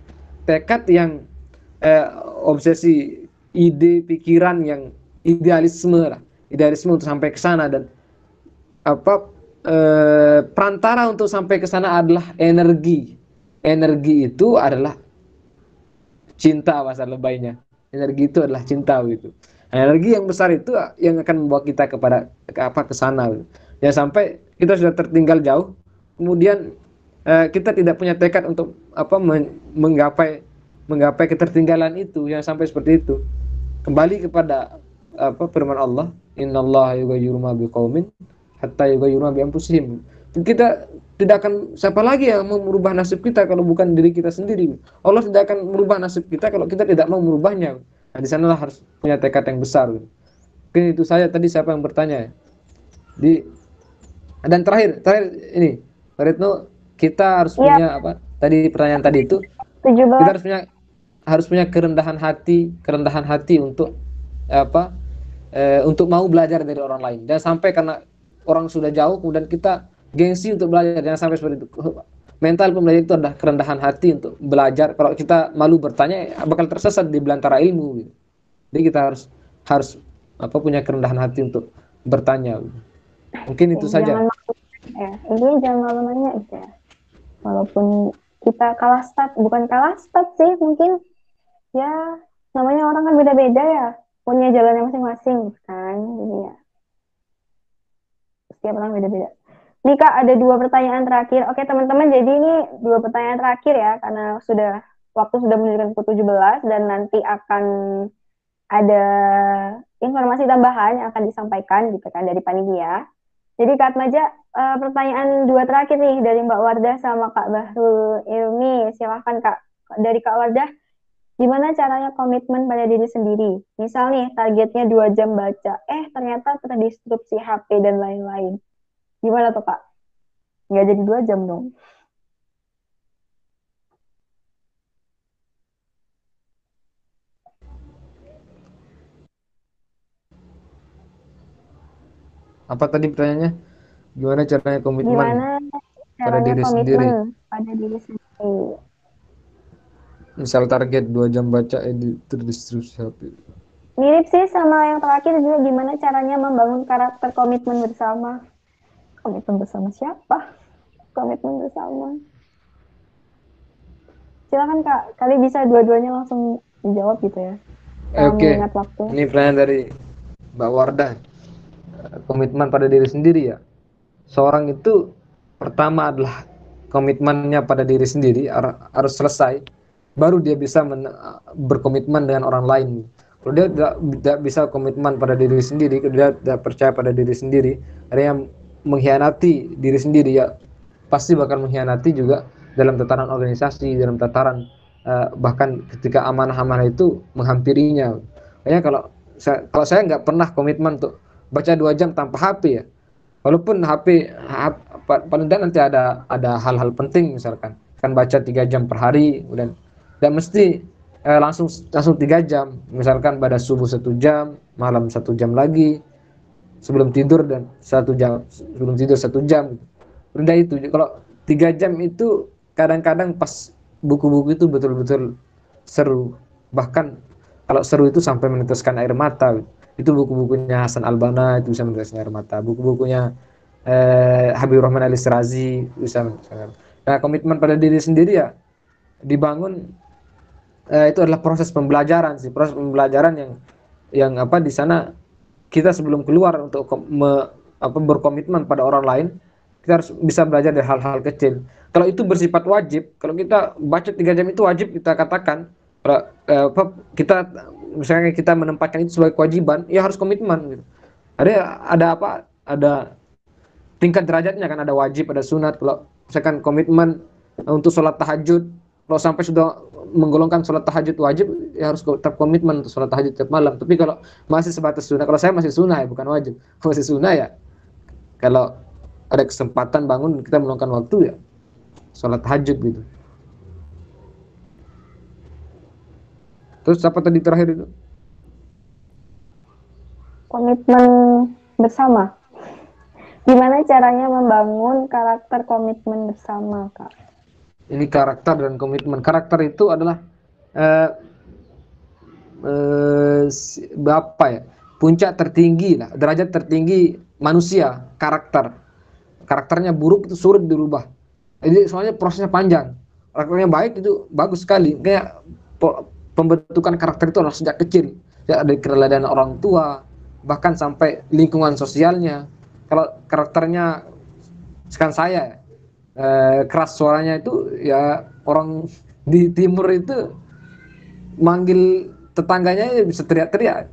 Tekad yang obsesi, ide, pikiran yang idealisme lah. Idealisme untuk sampai ke sana, dan perantara untuk sampai ke sana adalah energi. Energi itu adalah cinta, bahasa lebaynya. Energi itu adalah cinta gitu. Energi yang besar itu yang akan membawa kita ke sana. Gitu. Jangan sampai kita sudah tertinggal jauh, kemudian kita tidak punya tekad untuk menggapai ketertinggalan itu. Jangan sampai seperti itu. Kembali kepada firman Allah, innallaha yughayyiru ma biqaumin hatta yughayyiru ma bi anfusihim. Kita tidak akan, siapa lagi yang mau merubah nasib kita kalau bukan diri kita sendiri. Allah tidak akan merubah nasib kita kalau kita tidak mau merubahnya. Nah, di sanalah harus punya tekad yang besar. Mungkin itu saja tadi, siapa yang bertanya. Dan terakhir ini, Pak Retno, kita harus punya tadi pertanyaan tadi itu, 17. kita harus punya kerendahan hati untuk untuk mau belajar dari orang lain. Jangan sampai karena orang sudah jauh kemudian kita gengsi untuk belajar. Jangan sampai seperti itu. Mental pembelajar itu adalah kerendahan hati untuk belajar. Kalau kita malu bertanya, bakal tersesat di belantara ilmu gitu. Jadi kita harus punya kerendahan hati untuk bertanya. Mungkin itu saja. Intinya jangan malu nanya aja. Walaupun kita bukan kalah start sih, mungkin ya namanya orang kan beda-beda ya, punya jalannya masing-masing kan, jadi ya setiap orang beda-beda. Nih Kak, ada 2 pertanyaan terakhir. Oke teman-teman, jadi ini 2 pertanyaan terakhir ya, karena waktu sudah menunjukkan pukul 17 dan nanti akan ada informasi tambahan yang akan disampaikan gitu kan dari panitia. Jadi Kak Atmaja, pertanyaan 2 terakhir nih dari Mbak Wardah sama Kak Bahrul Ilmi. Silahkan Kak, dari Kak Wardah, gimana caranya komitmen pada diri sendiri? Misal nih, targetnya 2 jam baca, ternyata terdistrupsi HP dan lain-lain. Gimana tuh Kak? Nggak jadi 2 jam dong. Apa tadi pertanyaannya? Gimana caranya komitmen pada diri sendiri? Misal target 2 jam baca terdistrupsi HP. Mirip sih sama yang terakhir juga, gimana caranya membangun karakter komitmen bersama. Komitmen bersama siapa? Komitmen bersama. Silakan Kak, kali bisa dua-duanya langsung dijawab gitu ya. Oke. Ini pertanyaan dari Mbak Wardah. komitmen pada diri sendiri ya. Seorang itu pertama adalah komitmennya pada diri sendiri harus selesai, baru dia bisa berkomitmen dengan orang lain. Kalau dia tidak bisa komitmen pada diri sendiri, kalau dia tidak percaya pada diri sendiri, ada yang mengkhianati diri sendiri ya, pasti bakal mengkhianati juga dalam tataran organisasi, dalam tataran bahkan ketika amanah-amanah itu menghampirinya. Kayaknya kalau saya nggak pernah komitmen untuk baca 2 jam tanpa HP ya. Walaupun HP paling tidak nanti ada hal-hal penting, misalkan kan baca 3 jam per hari, dan mesti langsung 3 jam, misalkan pada subuh 1 jam, malam 1 jam lagi, sebelum tidur dan 1 jam sebelum tidur 1 jam. Udah itu. Kalau 3 jam itu kadang-kadang pas buku-buku itu betul-betul seru, bahkan kalau seru itu sampai meneteskan air mata. Itu buku-bukunya Hasan Al-Banna itu bisa meneteskan air mata. Buku-bukunya Habibur Rahman Al-Istirazi bisa meneteskan. Nah, komitmen pada diri sendiri ya dibangun, itu adalah proses pembelajaran sih, proses pembelajaran yang apa di sana kita sebelum keluar untuk berkomitmen pada orang lain, kita harus bisa belajar dari hal-hal kecil. Kalau itu bersifat wajib, kalau kita baca 3 jam itu wajib kita katakan, kalau kita misalnya kita menempatkan itu sebagai kewajiban, ya harus komitmen gitu. Ada tingkat derajatnya kan, ada wajib, ada sunat. Kalau misalkan komitmen untuk sholat tahajud, kalau sampai sudah menggolongkan sholat tahajud wajib, ya harus tetap komitmen untuk sholat tahajud tiap malam. Tapi kalau masih sebatas sunnah, kalau saya masih sunnah ya, bukan wajib. Masih sunnah ya, kalau ada kesempatan bangun kita meluangkan waktu ya sholat tahajud gitu. Terus apa tadi terakhir itu? Komitmen bersama. Gimana caranya membangun karakter komitmen bersama, Kak? Ini karakter dan komitmen. Karakter itu adalah apa ya? Puncak tertinggi lah, derajat tertinggi manusia. Karakternya buruk itu sulit dirubah. Jadi soalnya prosesnya panjang. Karakternya baik itu bagus sekali. Kayak pembentukan karakter itu adalah sejak kecil, ya, dari keteladanan orang tua, bahkan sampai lingkungan sosialnya. Kalau karakternya, sekarang saya keras suaranya itu, ya orang di timur itu manggil tetangganya bisa teriak-teriak.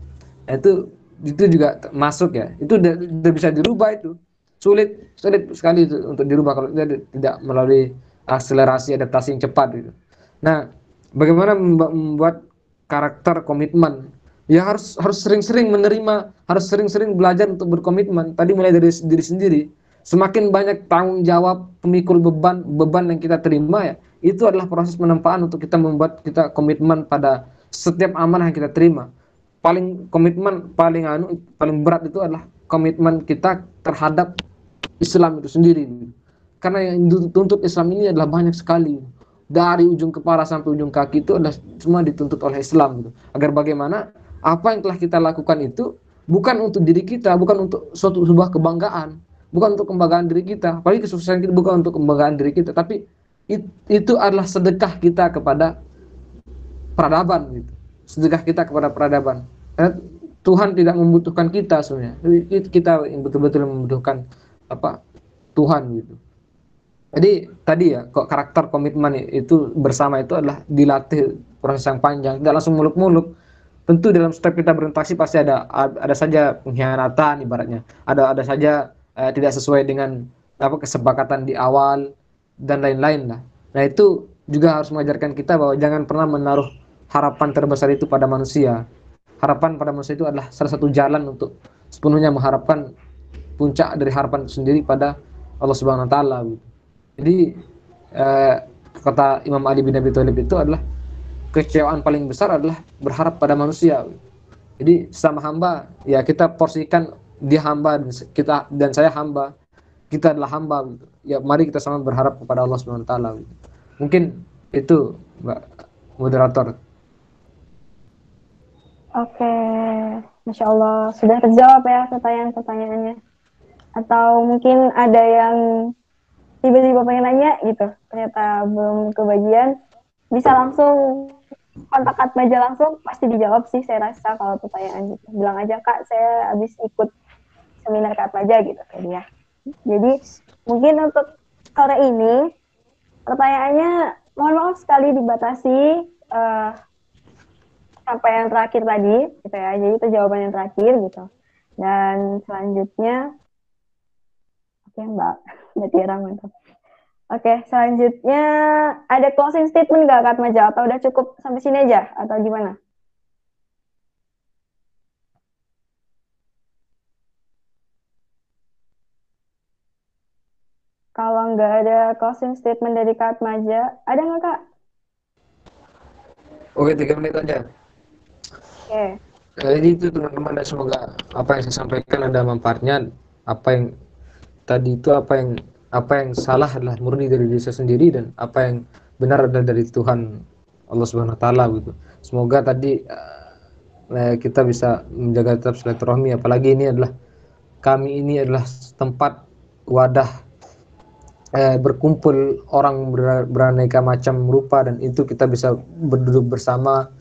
Nah, itu juga masuk ya. Itu udah bisa dirubah itu. Sulit sekali itu untuk dirubah kalau tidak melalui akselerasi adaptasi yang cepat gitu. Nah, bagaimana membuat karakter komitmen? Ya harus sering-sering menerima, harus sering-sering belajar untuk berkomitmen. Tadi mulai dari diri sendiri. Semakin banyak tanggung jawab, pemikul beban yang kita terima ya, itu adalah proses penempaan untuk kita membuat kita komitmen pada setiap amanah yang kita terima. Paling berat itu adalah komitmen kita terhadap Islam itu sendiri. Karena yang dituntut Islam ini adalah banyak sekali. Dari ujung kepala sampai ujung kaki itu adalah semua dituntut oleh Islam gitu. Agar bagaimana apa yang telah kita lakukan itu bukan untuk diri kita, bukan untuk sebuah kebanggaan, bukan untuk kebanggaan diri kita, apalagi kesuksesan kita bukan untuk kebanggaan diri kita, tapi itu adalah sedekah kita kepada peradaban gitu. Sedekah kita kepada peradaban. Karena Tuhan tidak membutuhkan kita sebenarnya. Kita yang betul-betul membutuhkan Tuhan gitu. Jadi tadi ya, kok karakter komitmen itu bersama itu adalah dilatih proses yang panjang, tidak langsung muluk-muluk. Tentu dalam setiap kita berinteraksi pasti ada saja pengkhianatan ibaratnya, ada saja tidak sesuai dengan kesepakatan di awal dan lain-lain lah. Nah, itu juga harus mengajarkan kita bahwa jangan pernah menaruh harapan terbesar itu pada manusia. Harapan pada manusia itu adalah salah satu jalan untuk sepenuhnya mengharapkan puncak dari harapan itu sendiri pada Allah Subhanahu wa taala. Jadi kata Imam Ali bin Abi Thalib itu adalah kekecewaan paling besar adalah berharap pada manusia. Jadi sama hamba ya kita porsikan, dia hamba dan saya hamba. Kita adalah hamba. Ya mari kita sama berharap kepada Allah Subhanahu wa taala. Mungkin itu Mbak moderator. Oke, Masya Allah, sudah terjawab ya pertanyaan-pertanyaannya. Atau mungkin ada yang tiba-tiba pengen nanya gitu, ternyata belum kebagian, bisa langsung kontak Atmaja langsung, pasti dijawab sih saya rasa kalau pertanyaan gitu. Bilang aja, Kak, saya habis ikut seminar Katmaja gitu tadi ya. Jadi mungkin untuk sore ini pertanyaannya mohon maaf sekali dibatasi sampai yang terakhir tadi gitu ya. Jadi itu jawaban yang terakhir gitu. Dan selanjutnya oke Mbak Tiara mantap. Oke, selanjutnya ada closing statement nggak Katmaja atau udah cukup sampai sini aja atau gimana? Kalau nggak ada closing statement dari Katmaja, ada nggak Kak? Oke, 3 menit aja. Oke. Jadi itu teman-teman, dan semoga apa yang saya sampaikan ada manfaatnya. Apa yang tadi itu, apa yang salah adalah murni dari diri saya sendiri, dan apa yang benar adalah dari Tuhan Allah Subhanahu wa taala gitu. Semoga tadi kita bisa menjaga tetap silaturahmi, apalagi kami ini adalah tempat wadah berkumpul orang beraneka macam rupa, dan itu kita bisa berduduk bersama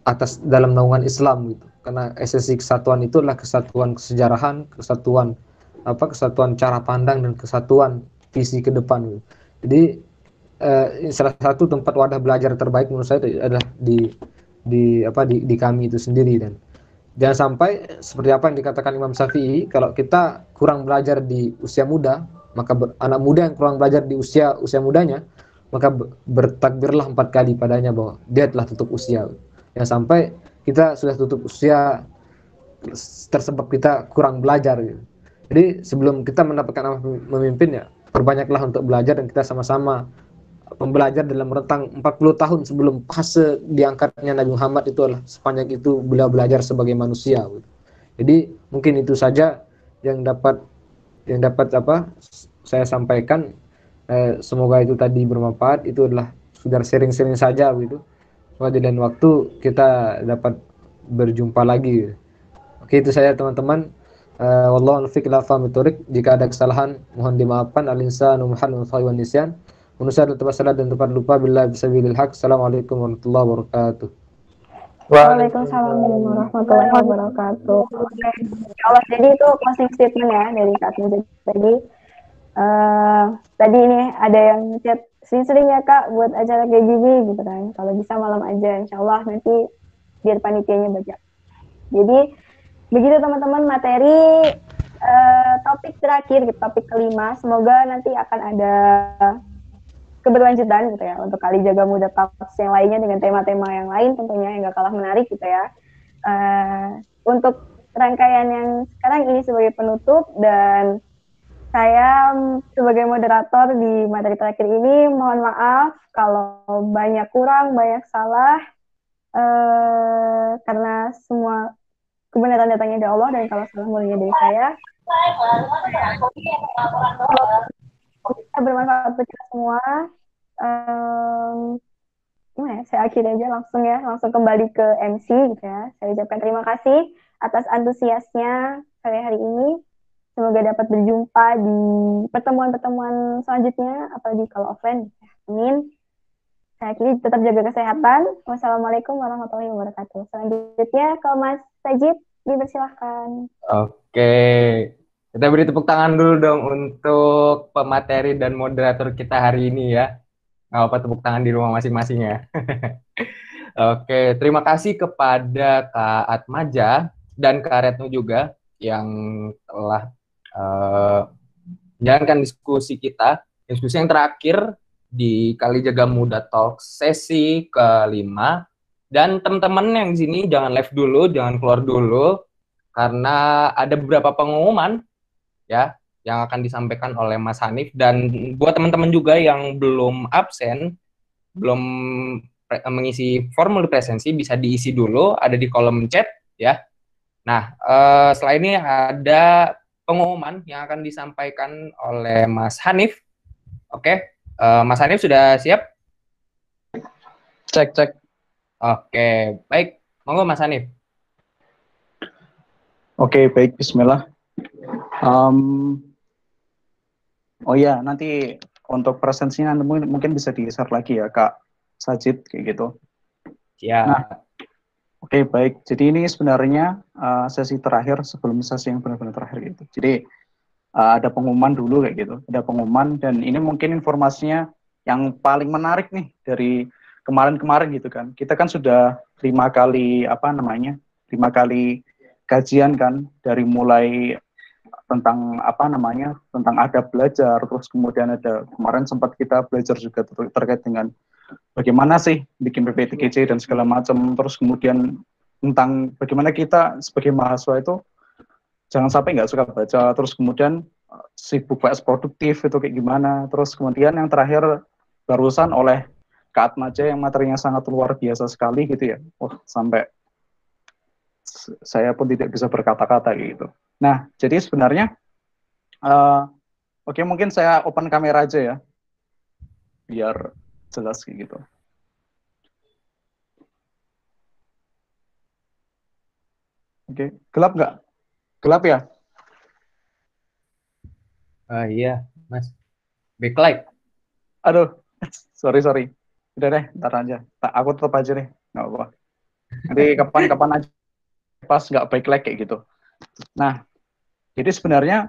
atas dalam naungan Islam gitu. Karena esensi kesatuan itu adalah kesatuan kesejarahan, kesatuan cara pandang, dan kesatuan visi ke depan gitu. Jadi salah satu tempat wadah belajar terbaik menurut saya adalah di kami itu sendiri. Dan jangan sampai seperti apa yang dikatakan Imam Syafi'i, kalau kita kurang belajar di usia muda, maka anak muda yang kurang belajar di usia mudanya, maka bertakbirlah 4 kali padanya bahwa dia telah tutup usia. Jangan sampai kita sudah tutup usia tersebab kita kurang belajar gitu. Jadi sebelum kita mendapatkan memimpin, ya perbanyaklah untuk belajar, dan kita sama-sama pembelajar dalam rentang 40 tahun sebelum fase diangkatnya Nabi Muhammad. Itu adalah sepanjang itu beliau belajar sebagai manusia gitu. Jadi mungkin itu saja yang dapat saya sampaikan. Semoga itu tadi bermanfaat. Itu adalah sekedar sharing-sharing saja gitu. Semoga di lain waktu kita dapat berjumpa lagi. Oke, itu saya teman-teman. Wallahu a'lam bishawab. Jika ada kesalahan mohon dimaafkan. Al-insanu muhalun wa nisyan. Manusia adalah tempat salah dan tempat lupa. Billahi bisabilil haq. Assalamualaikum warahmatullahi wabarakatuh. Waalaikumsalam warahmatullahi wabarakatuh. Oke, Allah, jadi itu closing statement ya dari Katmaja tadi. Tadi ini ada yang chat sering ya Kak buat acara kayak gini gitu kan. Kalau bisa malam aja, insya Allah nanti biar panitianya baca. Jadi begitu teman-teman materi topik terakhir, topik kelima. Semoga nanti akan ada keberlanjutan gitu ya untuk Kali Jaga Muda Talks yang lainnya dengan tema-tema yang lain tentunya yang gak kalah menarik gitu ya. Untuk rangkaian yang sekarang ini sebagai penutup, dan saya sebagai moderator di materi terakhir ini mohon maaf kalau banyak kurang, banyak salah, karena semua kebenaran datangnya dari Allah, dan kalau salah murni dari saya. Kita bermanfaat untuk kita semua. Gimana ya? Saya akhiri aja langsung kembali ke MC gitu ya. Saya ucapkan terima kasih atas antusiasnya sore hari ini. Semoga dapat berjumpa di pertemuan-pertemuan selanjutnya, apalagi kalau offline. Amin. Saya akhiri, tetap jaga kesehatan. Wassalamualaikum warahmatullahi wabarakatuh. Selanjutnya ke Mas Sajid, dipersilahkan. Oke. Kita beri tepuk tangan dulu dong untuk pemateri dan moderator kita hari ini ya. Nggak apa tepuk tangan di rumah masing-masing ya. Oke, terima kasih kepada Kak Atmaja dan Kak Retno juga yang telah menjalankan diskusi yang terakhir di Kali Jaga Muda Talk sesi kelima. Dan teman-teman yang di sini jangan live dulu, jangan keluar dulu, karena ada beberapa pengumuman ya yang akan disampaikan oleh Mas Hanif. Dan buat teman-teman juga yang belum absen, belum mengisi formulir presensi, bisa diisi dulu, ada di kolom chat ya. Nah, setelah ini ada pengumuman yang akan disampaikan oleh Mas Hanif. Oke, Mas Hanif sudah siap? Cek. Oke, baik. Monggo Mas Hanif. Oke, baik. Bismillah. Oh ya, nanti untuk presensinya mungkin bisa di-share lagi ya, Kak Sajid, kayak gitu. Siap. Nah, Oke, baik. Jadi ini sebenarnya sesi terakhir sebelum sesi yang benar-benar terakhir gitu. Jadi ada pengumuman dulu kayak gitu. Ada pengumuman dan ini mungkin informasinya yang paling menarik nih dari kemarin-kemarin gitu kan. Kita kan sudah 5 kali apa namanya? 5 kali kajian kan dari mulai tentang apa namanya? Tentang adab belajar, terus kemudian ada kemarin sempat kita belajar juga terkait dengan bagaimana sih bikin PPTGC dan segala macam, terus kemudian tentang bagaimana kita sebagai mahasiswa itu jangan sampai nggak suka baca, terus kemudian sibuk bahas produktif itu kayak gimana, terus kemudian yang terakhir barusan oleh Kak Atmaja yang materinya sangat luar biasa sekali gitu ya, sampai saya pun tidak bisa berkata-kata gitu. Nah, jadi sebenarnya oke, mungkin saya open kamera aja ya, biar jelas kayak gitu. Oke, gelap nggak? Gelap ya? Iya, Mas. Backlight. Aduh, sorry. Udah deh, ntar aja. Aku tutup aja deh, nggak apa-apa. Nanti kapan-kapan aja pas nggak backlight kayak gitu. Nah, jadi sebenarnya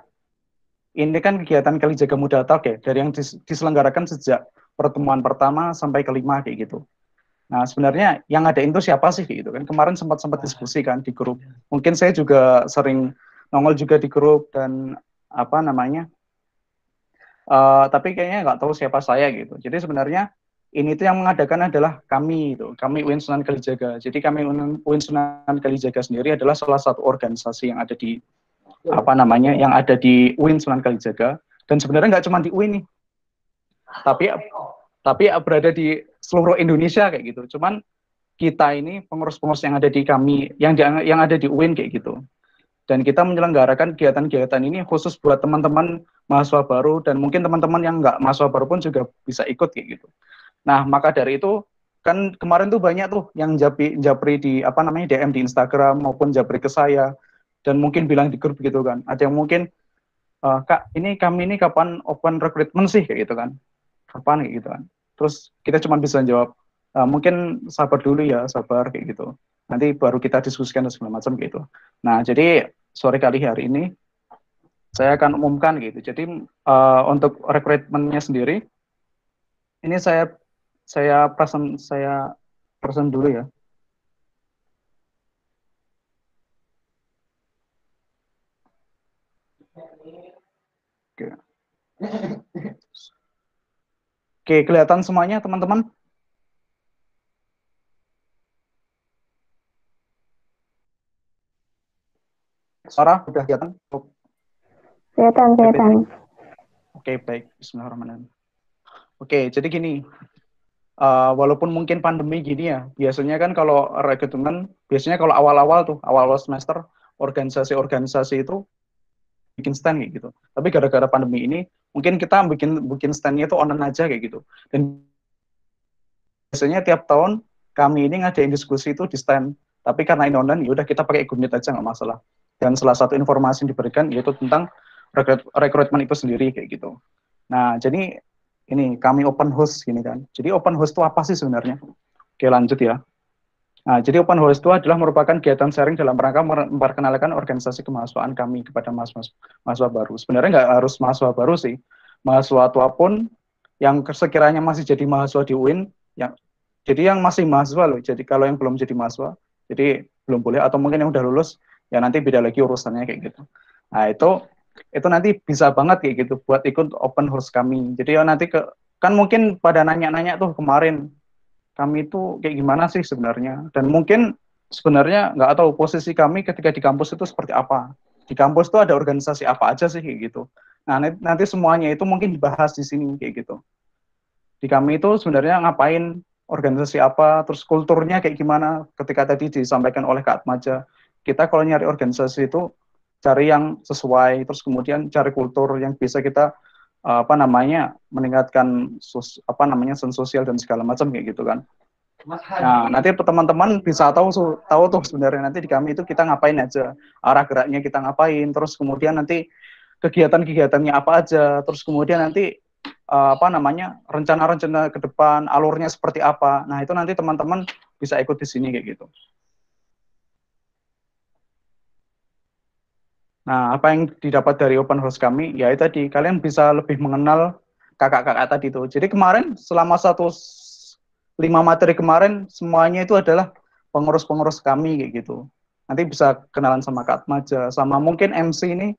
ini kan kegiatan Kali Jaga Muda Talk ya, dari yang diselenggarakan sejak pertemuan pertama sampai kelima kayak gitu. Nah, sebenarnya yang ada itu siapa sih kayak gitu kan? Kemarin sempat diskusi kan di grup. Mungkin saya juga sering nongol juga di grup dan apa namanya? Tapi kayaknya nggak tahu siapa saya gitu. Jadi sebenarnya ini tuh yang mengadakan adalah kami itu, kami UIN Sunan Kalijaga. Jadi kami UIN Sunan Kalijaga sendiri adalah salah satu organisasi yang ada di apa namanya, yang ada di UIN Sunan Kalijaga. Dan sebenarnya nggak cuma di UIN nih, tapi berada di seluruh Indonesia kayak gitu. Cuman kita ini pengurus-pengurus yang ada di kami, yang ada di UIN kayak gitu. Dan kita menyelenggarakan kegiatan-kegiatan ini khusus buat teman-teman mahasiswa baru dan mungkin teman-teman yang nggak mahasiswa baru pun juga bisa ikut kayak gitu. Nah, maka dari itu kan kemarin tuh banyak tuh yang japri di apa namanya DM di Instagram maupun japri ke saya dan mungkin bilang di grup gitu kan. Ada yang mungkin Kak, kami ini kapan open recruitment sih kayak gitu kan. Kapan kayak gitu kan. Terus kita cuma bisa jawab mungkin sabar dulu ya, sabar kayak gitu. Nanti baru kita diskusikan dan segala macam gitu. Nah, jadi sore hari ini saya akan umumkan gitu. Jadi untuk rekrutmennya sendiri, ini saya present dulu ya. Oke. Oke, kelihatan semuanya teman-teman? Suara udah kelihatan? Kelihatan. Oke, baik. Bismillahirrahmanirrahim. Oke, jadi gini, walaupun mungkin pandemi gini ya, biasanya kan kalau rekrutmen, biasanya kalau awal-awal semester, organisasi-organisasi itu bikin stand kayak gitu. Tapi gara-gara pandemi ini, mungkin kita bikin standnya itu online aja kayak gitu. Dan biasanya tiap tahun kami ini ngadain diskusi itu di stand. Tapi karena ini online, ya udah kita pakai Google Meet aja nggak masalah. Dan salah satu informasi yang diberikan yaitu tentang rekrutmen itu sendiri kayak gitu. Nah, jadi ini kami open house gini kan. Jadi open house itu apa sih sebenarnya? Oke, lanjut ya. Nah, jadi open house itu adalah merupakan kegiatan sharing dalam rangka memperkenalkan organisasi kemahasiswaan kami kepada mahasiswa baru. Sebenarnya nggak harus mahasiswa baru sih. Mahasiswa tua pun yang sekiranya masih jadi mahasiswa di UIN, jadi yang masih mahasiswa loh. Jadi kalau yang belum jadi mahasiswa, jadi belum boleh, atau mungkin yang udah lulus, ya nanti beda lagi urusannya kayak gitu. Nah, itu nanti bisa banget kayak gitu buat ikut open house kami. Jadi ya nanti kan mungkin pada nanya-nanya tuh kemarin kami itu kayak gimana sih sebenarnya, dan mungkin sebenarnya nggak tahu posisi kami ketika di kampus itu seperti apa. Di kampus itu ada organisasi apa aja sih kayak gitu. Nah, nanti semuanya itu mungkin dibahas di sini kayak gitu. Di kami itu sebenarnya ngapain, organisasi apa, terus kulturnya kayak gimana. Ketika tadi disampaikan oleh Kak Atmaja, kita kalau nyari organisasi itu cari yang sesuai, terus kemudian cari kultur yang bisa kita meningkatkan sen sosial dan segala macam kayak gitu kan. Nah, nanti teman-teman bisa tahu tuh sebenarnya nanti di kami itu kita ngapain aja, arah geraknya kita ngapain, terus kemudian nanti kegiatan-kegiatannya apa aja, terus kemudian nanti rencana-rencana ke depan, alurnya seperti apa. Nah, itu nanti teman-teman bisa ikut di sini kayak gitu. Nah, apa yang didapat dari open house kami, ya itu tadi, kalian bisa lebih mengenal kakak-kakak tadi itu. Jadi kemarin selama 5 materi kemarin, semuanya itu adalah pengurus-pengurus kami kayak gitu. Nanti bisa kenalan sama Kak Atmaja, sama mungkin MC ini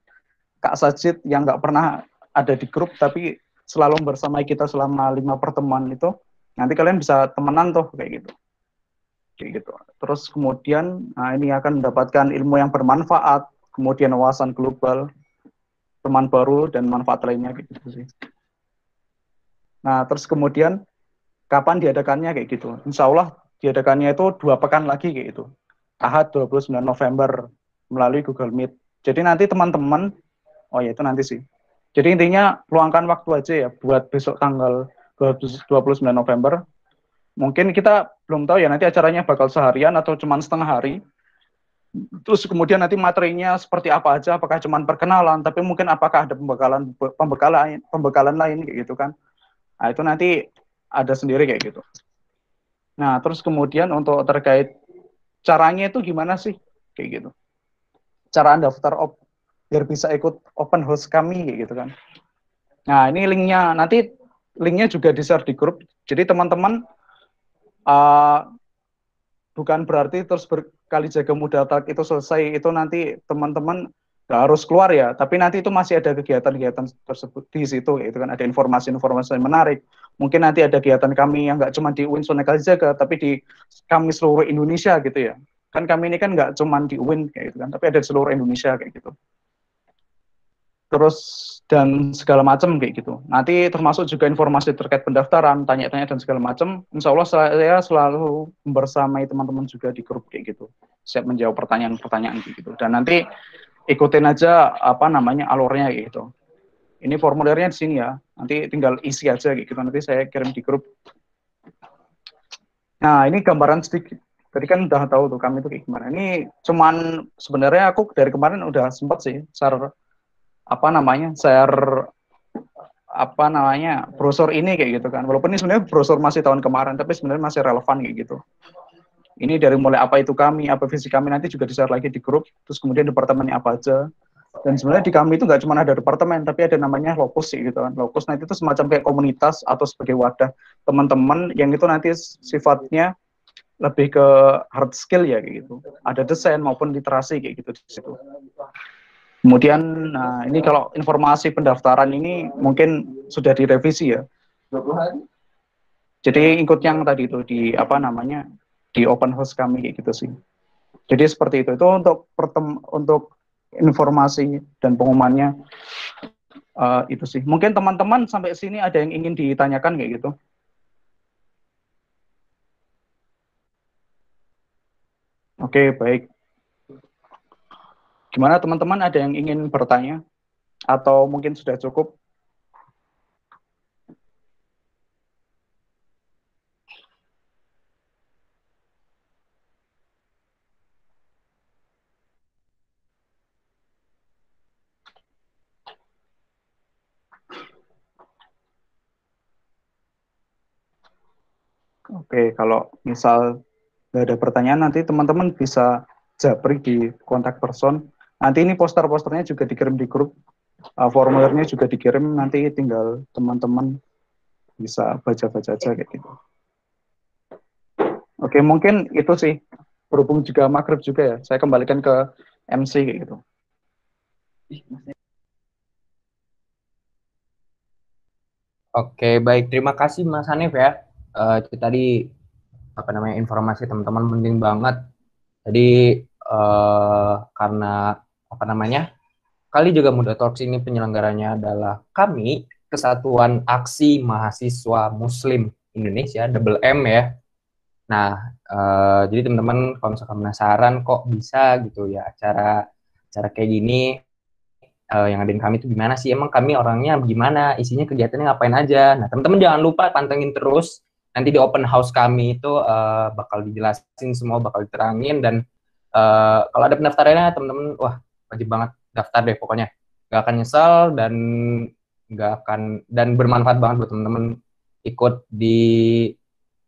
Kak Sajid yang nggak pernah ada di grup, tapi selalu bersama kita selama 5 pertemuan itu. Nanti kalian bisa temenan tuh kayak gitu. Kayak gitu. Terus kemudian, nah ini akan mendapatkan ilmu yang bermanfaat, kemudian wawasan global, teman baru, dan manfaat lainnya kayak gitu sih. Nah, terus kemudian kapan diadakannya kayak gitu. Insya Allah diadakannya itu 2 pekan lagi kayak gitu. Ahad 29 November melalui Google Meet. Jadi nanti teman-teman, oh ya itu nanti sih. Jadi intinya luangkan waktu aja ya buat besok tanggal 29 November. Mungkin kita belum tahu ya nanti acaranya bakal seharian atau cuma setengah hari. Terus kemudian nanti materinya seperti apa aja, apakah cuma perkenalan, tapi mungkin apakah ada pembekalan lain kayak gitu kan. Nah, itu nanti ada sendiri kayak gitu. Nah, terus kemudian untuk terkait caranya itu gimana sih kayak gitu. Cara daftar biar bisa ikut open house kami kayak gitu kan. Nah, ini linknya juga di-share di grup. Jadi teman-teman bukan berarti terus berkali jaga muda talk itu selesai, itu nanti teman-teman nggak harus keluar ya, tapi nanti itu masih ada kegiatan-kegiatan tersebut di situ, itu kan ada informasi-informasi yang menarik. Mungkin nanti ada kegiatan kami yang nggak cuma di UIN Sunan Kalijaga, tapi di kami seluruh Indonesia gitu ya. Kan kami ini kan nggak cuma di UIN kayak gitu kan, tapi ada di seluruh Indonesia kayak gitu. Terus dan segala macam kayak gitu. Nanti termasuk juga informasi terkait pendaftaran, tanya-tanya dan segala macam. Insya Allah saya selalu bersamai teman-teman juga di grup kayak gitu. Siap menjawab pertanyaan-pertanyaan kayak gitu. Dan nanti ikutin aja alurnya kayak gitu. Ini formulirnya di sini ya. Nanti tinggal isi aja kayak gitu. Nanti saya kirim di grup. Nah, ini gambaran sedikit. Tadi kan udah tahu tuh kami tuh kayak gimana. Ini cuman sebenarnya aku dari kemarin udah sempat sih share brosur ini kayak gitu kan. Walaupun ini sebenarnya brosur masih tahun kemarin, tapi sebenarnya masih relevan kayak gitu. Ini dari mulai apa itu kami, apa visi kami, nanti juga di-share lagi di grup. Terus kemudian departemennya apa aja. Dan sebenarnya di kami itu nggak cuma ada departemen, tapi ada namanya lokus sih gitu kan. Lokus nanti itu semacam kayak komunitas atau sebagai wadah teman-teman yang itu nanti sifatnya lebih ke hard skill ya kayak gitu. Ada desain maupun literasi kayak gitu di situ. Kemudian, nah ini kalau informasi pendaftaran ini mungkin sudah direvisi ya. Jadi ikut yang tadi itu di di open house kami kayak gitu sih. Jadi seperti itu. Itu untuk informasi dan pengumumannya itu sih. Mungkin teman-teman sampai sini ada yang ingin ditanyakan kayak gitu. Oke, baik. Gimana teman-teman, ada yang ingin bertanya? Atau mungkin sudah cukup? Oke, kalau misal nggak ada pertanyaan, nanti teman-teman bisa japri di kontak person. Nanti ini poster-posternya juga dikirim di grup, formulirnya juga dikirim, nanti tinggal teman-teman bisa baca-baca aja kayak gitu. Oke, mungkin itu sih, berhubung juga maghrib juga ya, saya kembalikan ke MC kayak gitu. Oke, baik. Terima kasih Mas Hanif ya. Itu tadi informasi teman-teman penting banget. Jadi karena Kali Jaga Muda Talks ini penyelenggaranya adalah kami, Kesatuan Aksi Mahasiswa Muslim Indonesia, double M ya. Nah, jadi teman-teman kalau misalkan penasaran kok bisa gitu ya acara kayak gini, yang ngadain kami itu gimana sih, emang kami orangnya gimana, isinya kegiatannya ngapain aja. Nah, teman-teman jangan lupa pantengin terus, nanti di open house kami itu bakal dijelasin semua, bakal diterangin, dan kalau ada pendaftarannya teman-teman, wah wajib banget daftar deh pokoknya, nggak akan nyesel dan bermanfaat banget buat teman-teman ikut di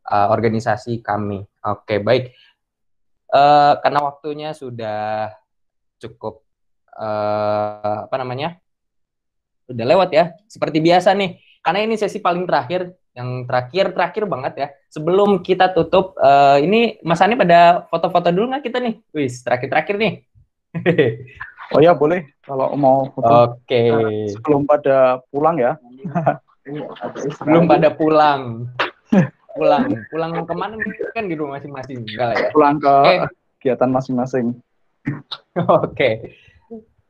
organisasi kami. Oke, baik. Karena waktunya sudah cukup apa namanya? Udah lewat ya. Seperti biasa nih. Karena ini sesi paling terakhir, yang terakhir banget ya. Sebelum kita tutup, ini Mas Ani pada foto-foto dulu nggak kita nih? Wis, terakhir-terakhir nih. Oh ya boleh kalau mau foto. Oke. Sebelum pada pulang ya. Belum pada pulang. Pulang kemana nih? Kan di rumah masing-masing. Enggak lah ya. Pulang ke Oke. kegiatan masing-masing. Oke.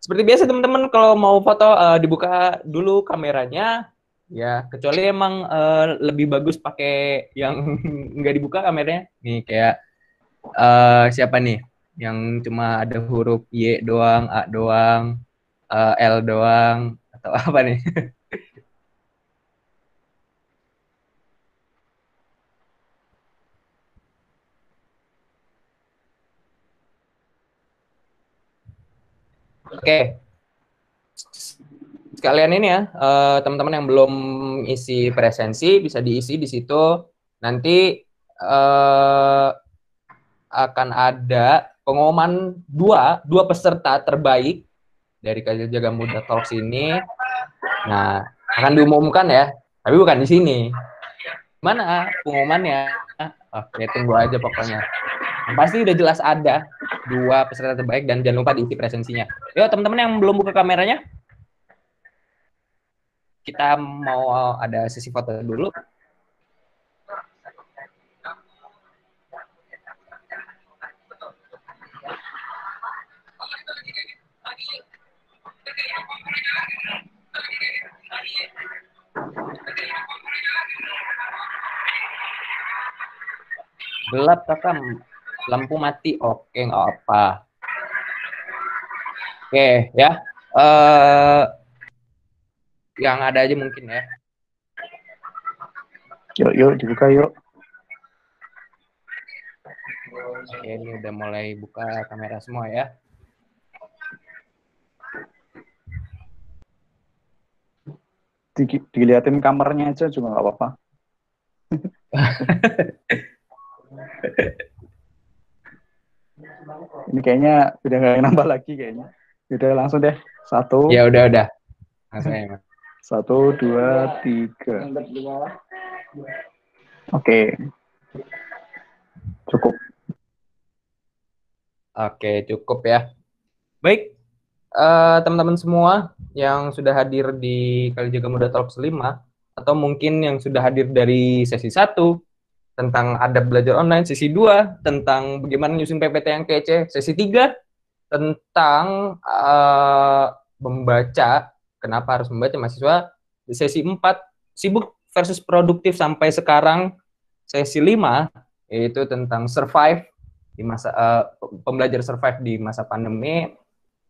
Seperti biasa teman-teman kalau mau foto dibuka dulu kameranya ya, kecuali emang lebih bagus pakai yang nggak dibuka kameranya. Nih kayak siapa nih yang cuma ada huruf Y doang, A doang, L doang atau apa nih? Oke. Sekalian ini ya, teman-teman yang belum isi presensi bisa diisi di situ. Nanti akan ada pengumuman dua peserta terbaik dari Kajian Jaga Muda Talks ini. Nah, akan diumumkan ya, tapi bukan di sini. Mana pengumumannya? Oke, tunggu aja pokoknya. Yang pasti udah jelas ada dua peserta terbaik dan jangan lupa diisi presensinya. Yuk teman-teman yang belum buka kameranya, kita mau ada sesi foto dulu. Gelap kakak, lampu mati. Oke, nggak apa. Oke ya, yang ada aja mungkin ya. Yuk dibuka yuk. Oke, ini udah mulai buka kamera semua ya. Diliatin kamarnya aja juga nggak apa-apa. Ini kayaknya udah nggak nambah lagi kayaknya. Udah langsung deh. Satu. Ya udah. Langsung ya, Mas. 1, 2, 3. Oke. Cukup. Oke, cukup ya. Baik, teman-teman semua yang sudah hadir di Kali Jaga Muda Talks 5, atau mungkin yang sudah hadir dari sesi 1, tentang adab belajar online, sesi 2, tentang bagaimana nyusun PPT yang kece, sesi 3, tentang membaca, kenapa harus membaca mahasiswa, di sesi 4, sibuk versus produktif sampai sekarang, sesi 5, yaitu tentang survive, di masa pembelajar survive di masa pandemi.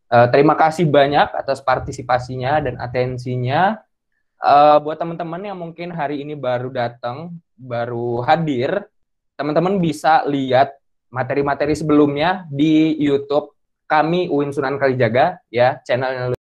Terima kasih banyak atas partisipasinya dan atensinya. Buat teman-teman yang mungkin hari ini baru datang, baru hadir, teman-teman bisa lihat materi-materi sebelumnya di YouTube kami UIN Sunan Kalijaga ya, channel